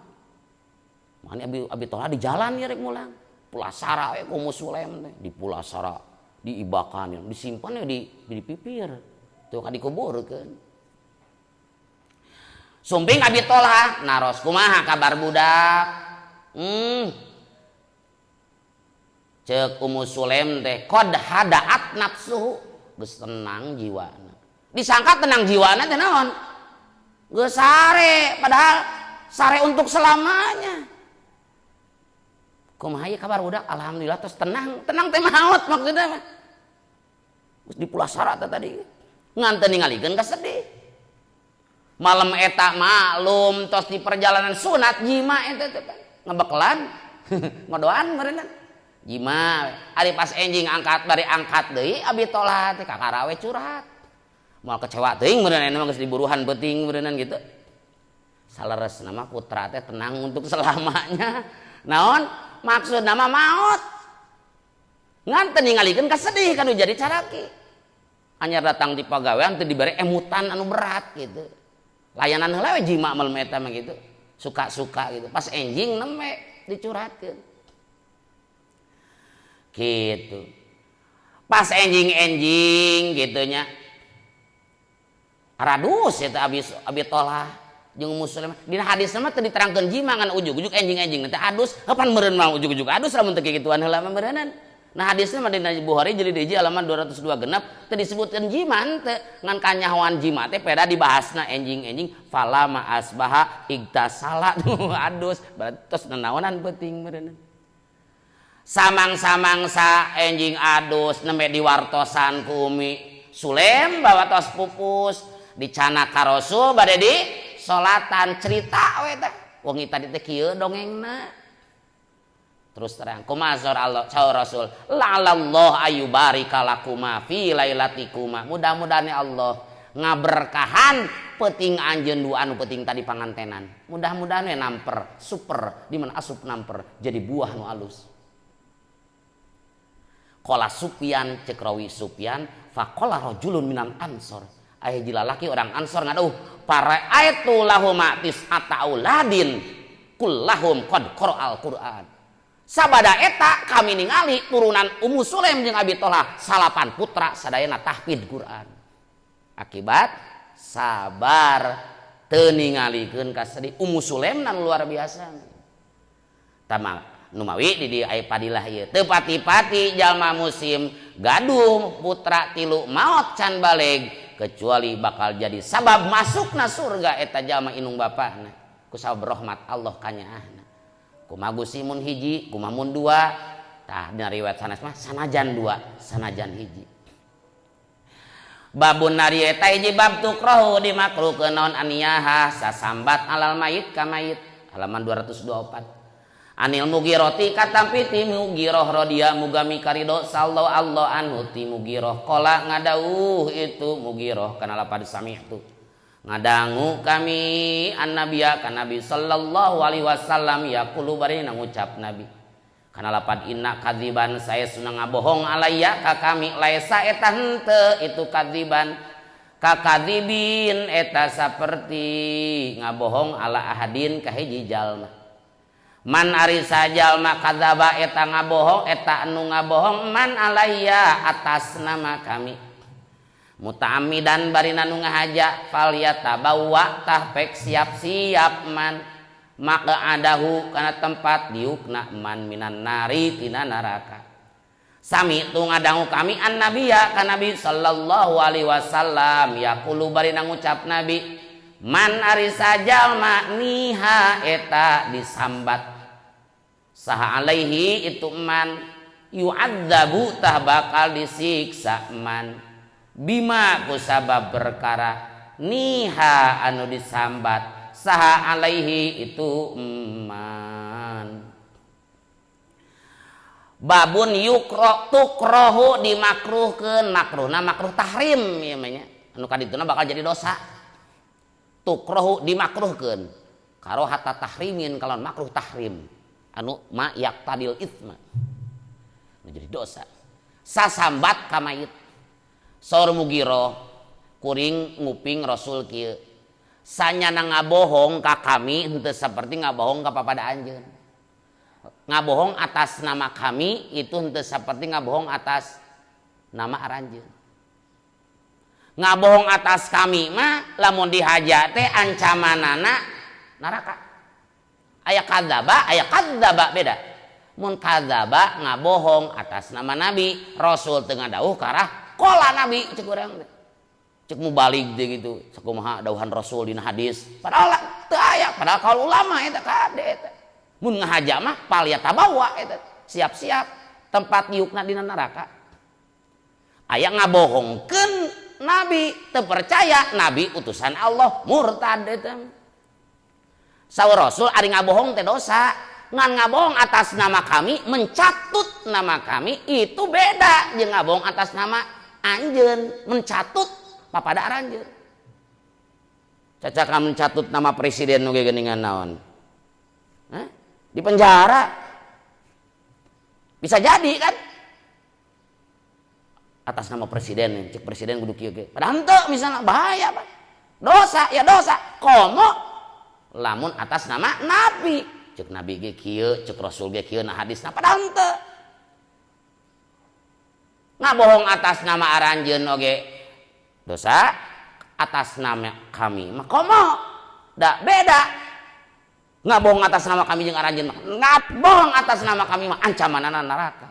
Speaker 1: Mani Abi Tolha di jalan ya rek mulang. Pulasara we ku Ummu Sulaim teh, di pulasara, diibakan, disimpan ya di pipir. Teu ka dikuburkeun. Sumping Abi Tolha naros kumaha kabar budak? Ceuk Ummu Sulaim teh qad hadaat nafsuhu, geus tenang jiwana. Disangka tenang jiwana teh naon? Geus sare, padahal sare untuk selamanya. Kumaha ieu kabar budak? Alhamdulillah tos tenang teh maot maksudna mah. Geus di pulasara tadi. Ngan teu ningalikeun ka sedih. Malam eta maklum tos di perjalanan sunat jima eta teh ngebekelan ngodoan meureunna. Jima ari pas enjing angkat bari angkat deui Abi Tolha teh kakarawe curhat. Moal kecewa teuing meureunna mah geus diburuhan beuting meureunna gitu. Saleres nama putra teh tenang untuk selamanya. Naon? Maksud nama maut. Ngan teu ningalikeun ka sedih kanu jadi caraki. Anyar datang di pagawean teu dibere emutan anu berat gitu. Layanan heula we jima malam eta mah gitu. Suka-suka gitu. Pas enjing neme dicurhatkeun. Gitu. Pas enjing gitu nya. Radus eta Abi Tolha jeung Ummu Sulaim. Dina hadis mah teu diterangkeun jima ngan ujug-ujug enjing-enjing teh adus. Kapan meureun mah ujug-ujug adus lamun teu kikituan heula mah meureunan. Nah hadisnya mah dina Bukhari jilid 1 halaman 202 genep teu disebutkeun jima teh ngan kanyahoan jima teh peda dibahasna enjing-enjing fala ma asbaha igtasala adus berarti tos nanaonan penting meureun. Samang-samang sa enjing adus nembe diwartosan ku Ummi Sulaim bawa tos pupus dicana ka Rasul bade di salatan cerita we teh. Wong tadi teh kieu dongengna. Terus terang kumazor Allah saur Rasul la'allahu ayyubarika lakuma fi lailatikuma. Mudah-mudahan Allah ngaberkahan peuting anjeun dua anu peuting tadi pangantenan. Mudah-mudahan we namper super di mana asup namper jadi buah nu alus. Qala Sufyan cek rawi Sufyan faqala rajulun minal ansor. Aya jilalaki orang ansor ngaduh para ayatu lahum tis'ata auladin kullahum qad qara'al Qur'an. Sabada eta kami ningali turunan Ummu Sulaim jeung Abi Tolha 8 putra sadayana tahfidz Quran. Akibat sabar teu ningalikeun ka sedih Ummu Sulaim nan luar biasa. Tama numawi di dieu aya padilah ieu. Teu pati-pati jalma muslim gaduh putra tilu maot can baleg kecuali bakal jadi sabab masukna surga eta jalma inung bapana ku sabab rahmat Allah kanyaahna. Kumaha Gusti mun hiji, kumaha mun dua. Tah dina riwayat sanes mah sanajan dua, sanajan hiji. Babun nari eta hiji bab tukrahu dimakruhkeun naon aniyaha sasambat alal mayit ka mayit halaman 224. Anil Mughirati katampi ti Mughirah radhiya mugami karido sallallahu Allah anhu ti Mughirah qala ngadauh itu Mughirah kana lapad sami'tu. Ngadangu kami an-nabiya ka Nabi sallallahu alaihi wasallam yaqulu bari ngucap Nabi kana lapad inna kadziban saya sunang ngabohong alayya ka kami laisa eta henteu itu kadziban ka kadzibin eta saperti ngabohong ala ahadin ka hiji jalma man ari sajalma kadzaba eta ngabohong eta anu ngabohong man alayya atas nama kami muta'ammidan bari nu ngahaja fal yatabawa tah pek siap-siap man maka adahu kana tempat diukna man minan nari tina neraka sami tu ngadangu kami an nabiya ka nabi sallallahu alaihi wasallam yaqulu bari ngucap nabi man ari sajalma niha eta disambat saha alaihi itu man yu'adzabu tah bakal disiksa man bima kusabab perkara niha anu disambat saha alaihi itu man babun yukro tukrohu dimakruhkeun makruhna makruh tahrim ya manya anu kadituna bakal jadi dosa tukrohu dimakruhkeun karo hatta tahrimin kalau makruh tahrim anu ma yaqtadil itsma jadi dosa sasambat ka mayit saur Mugiro kuring nguping Rasul kieu sanyana ngabohong ka kami henteu saperti ngabohong ka papada anjeun ngabohong atas nama kami itu henteu saperti ngabohong atas nama aranjeun ngabohong atas kami mah lamun dihaja teh ancamanana neraka aya kadzaba beda mun kadzaba ngabohong atas nama nabi Rasul teu ngadawuh karah qala nabi cek urang cek mubalik deh gitu sakumaha dawuhan Rasul dina hadis padahal teu aya padahal kaul ulama eta kade eta mun ngahaja mah pal yatabawa eta siap-siap tempat diukna dina neraka aya ngabohongkeun nabi teu percaya nabi utusan Allah murtad eta saur Rasul ari ngabohong teh dosa ngan ngabohong atas nama kami mencatut nama kami itu beda jeung ngabohong atas nama anjeun mencatut papada aranjeun cacaka mencatut nama presiden nu geuningan naon di penjara bisa jadi kan atas nama presiden cek presiden kudu kieu ge padahal henteu misalnya bahaya Pak dosa ya dosa komo lamun atas nama nabi cek nabi ge kieu cek Rasul ge kieu na hadisna padahal henteu ngabohong atas nama aranjeun oge dosa atas nama kami mah komo da beda ngabohong atas nama kami jeung aranjeun mah ngabohong atas nama kami mah ancamanana neraka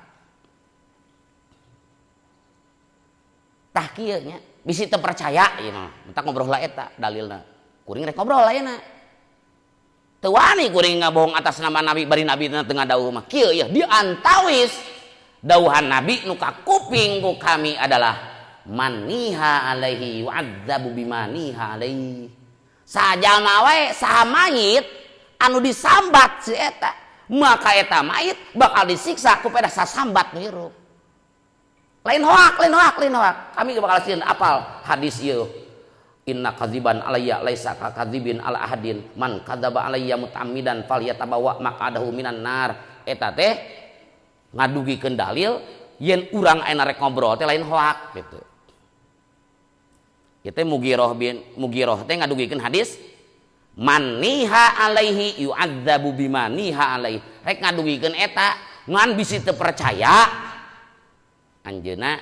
Speaker 1: tah kieu nya bisi teu percaya ieu mah entak ngobrol la eta dalilna kuring rek ngobrol ayeuna teu wani kuring ngabohong atas nama nabi bari nabi teu ngadawuh mah kieu ya diantawis dawuhan nabi nu ka kuping ku kami adalah maniha alaihi wa'adzabu bimaniha alaihi sajalma wae saha mayit anu disambat si eta maka eta mayit bakal disiksa ku pada sasambat nu hirup lain hoak kami bakal sieun apal hadis ieu inna kadziban alayya laisa ka kadzibin ala ahadin man kadzaba alayya muta'ammidan falyatabawa maq'adahu minan nar eta teh ngadugikeun dalil yen urang aya rek ngobrol teh lain hoak gitu ieu teh Mugiroh teh ngadugikeun hadis man niha alaihi yu'adzabu bima niha alaihi rek ngadugikeun eta ngan bisi teu percaya anjeunna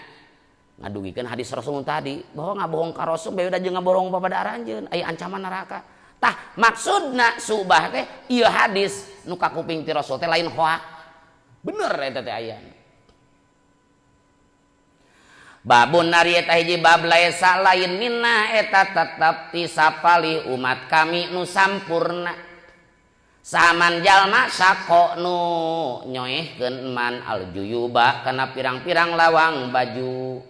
Speaker 1: ngadugikeun hadis Rasul tadi bahwa ngabohong ka Rasul beda jeung ngabohong papada aranjeun aya ancaman neraka tah maksudna subah teh ieu hadis nu ka kuping ti Rasul teh lain hoak bener eta teh aya babun nari eta hiji bab laisa lain minna eta tetep ti sapali umat kami nu sampurna saman jalma sako nu nyoehkeun man aljuyuba kana pirang-pirang lawang baju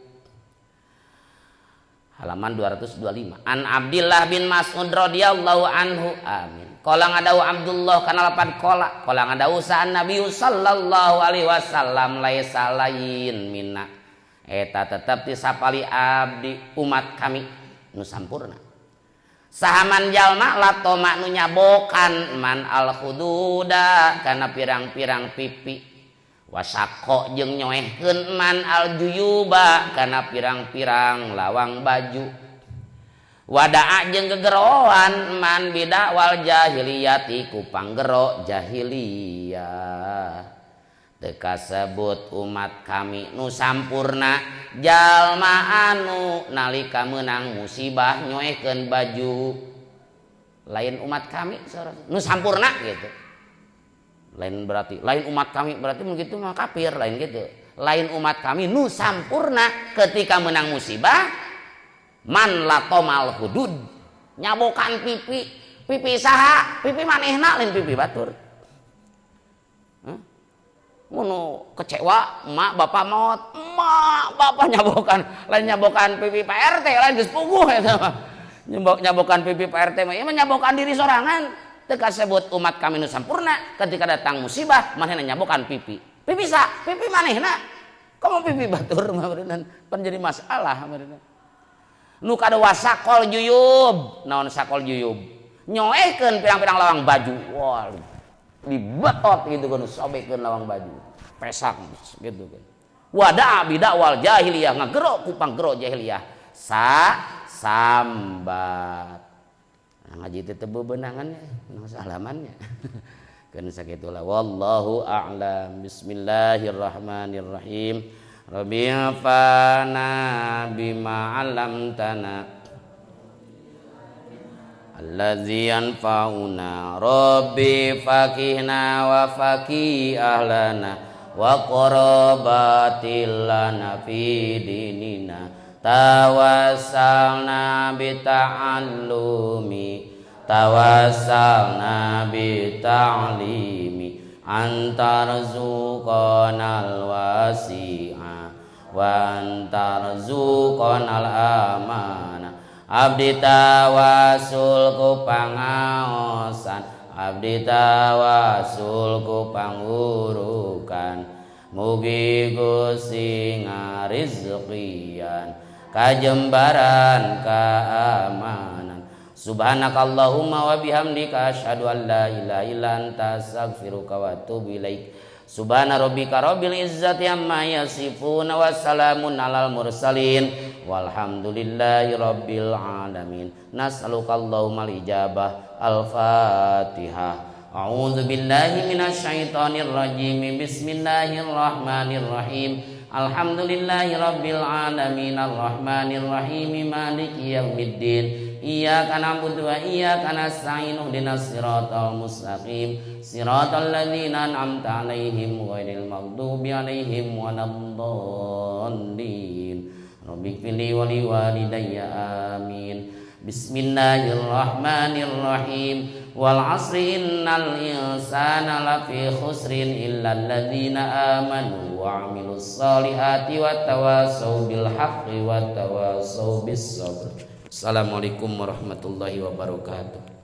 Speaker 1: halaman 225 an Abdillah bin Mas'ud radhiyallahu anhu amin qala ngadawu Abdullah kana lapan qala ngadawu sa'an Nabi sallallahu alaihi wasallam laisa lain minna eta tetep disapali abdi umat kami nu sampurna sahaman jalma latoma nu nyabokan man al hududa kana pirang-pirang pipi wasako jeung nyoehkeun man aljuyuba kana pirang-pirang lawang baju wadaa jeung gegeroan man bidakwal jahiliyati ku panggero jahiliyah teu kasebut umat kami nu sampurna jalma anu nalika meunang musibah nyoehkeun baju lain umat kami nu sampurna gitu lain berarti lain umat kami berarti begitu mah kafir lain gitu lain umat kami nu sampurna ketika menang musibah man latomal hudud nyabokan pipi saha pipi manehna lain pipi batur munu kecewa emak bapak maut emak bapak nyabokan pipi Pak RT lain geus puguh eta mah nyabokan pipi Pak RT mah ieu mah nyabokan diri sorangan teu kasebut umat kami nu sampurna ketika datang musibah manehna nyabokan pipi manehna komo pipi batur mah beuneunan pan jadi masalah beuneunan nu kadua sakol juyub naon sakol juyub nyoehkeun pirang-pirang lawang baju wah dibetot gitu kan sobekeun lawang baju pesak gitu kan wada bidakwal jahiliyah ngagero ku panggero jahiliyah sambat ngaji teh teu bebenangannya halamannya keun sakitulah wallahu a'lam bismillahirrahmanirrahim rabbi fana bima 'allamtana allazi yanfa'una rabbi faqihna wa faqih ahlana wa qarabatil lana fi dinina tawassalna bita'limi antarzuqanal wasi'a wa antarzuqanal amana abdi tawasul ku pangaosan abdi tawasul ku pangurukan mugi Gusti ngarizqian kajembaran keamanan subhanakallahumma wa bihamdika asyhadu an la ilaha illa anta astaghfiruka wa atubu ilaik subhana rabbika rabbil izzati amma yasifun wa salamun alal mursalin walhamdulillahi rabbil alamin nas'alukallahumma al-ijabah al-fatihah a'udzu billahi minasyaitonir rajim bismillahirrahmanirrahim alhamdulillahi rabbil alamin arrahmanir rahim maliki yaumiddin iyyaka na'budu wa iyyaka nasta'in ihdinas siratal mustaqim siratal ladzina an'amta 'alaihim ghairil maghdubi 'alaihim waladdallin rabbighfirli wa liwalidayya amin bismillahirrahmanirrahim wal 'asri innal insana lafi khusrin illal ladzina amanu wa 'amilus solihati wat tawassaw bil haqqi wat tawassaw bis sabr. Assalamualaikum warahmatullahi wabarakatuh.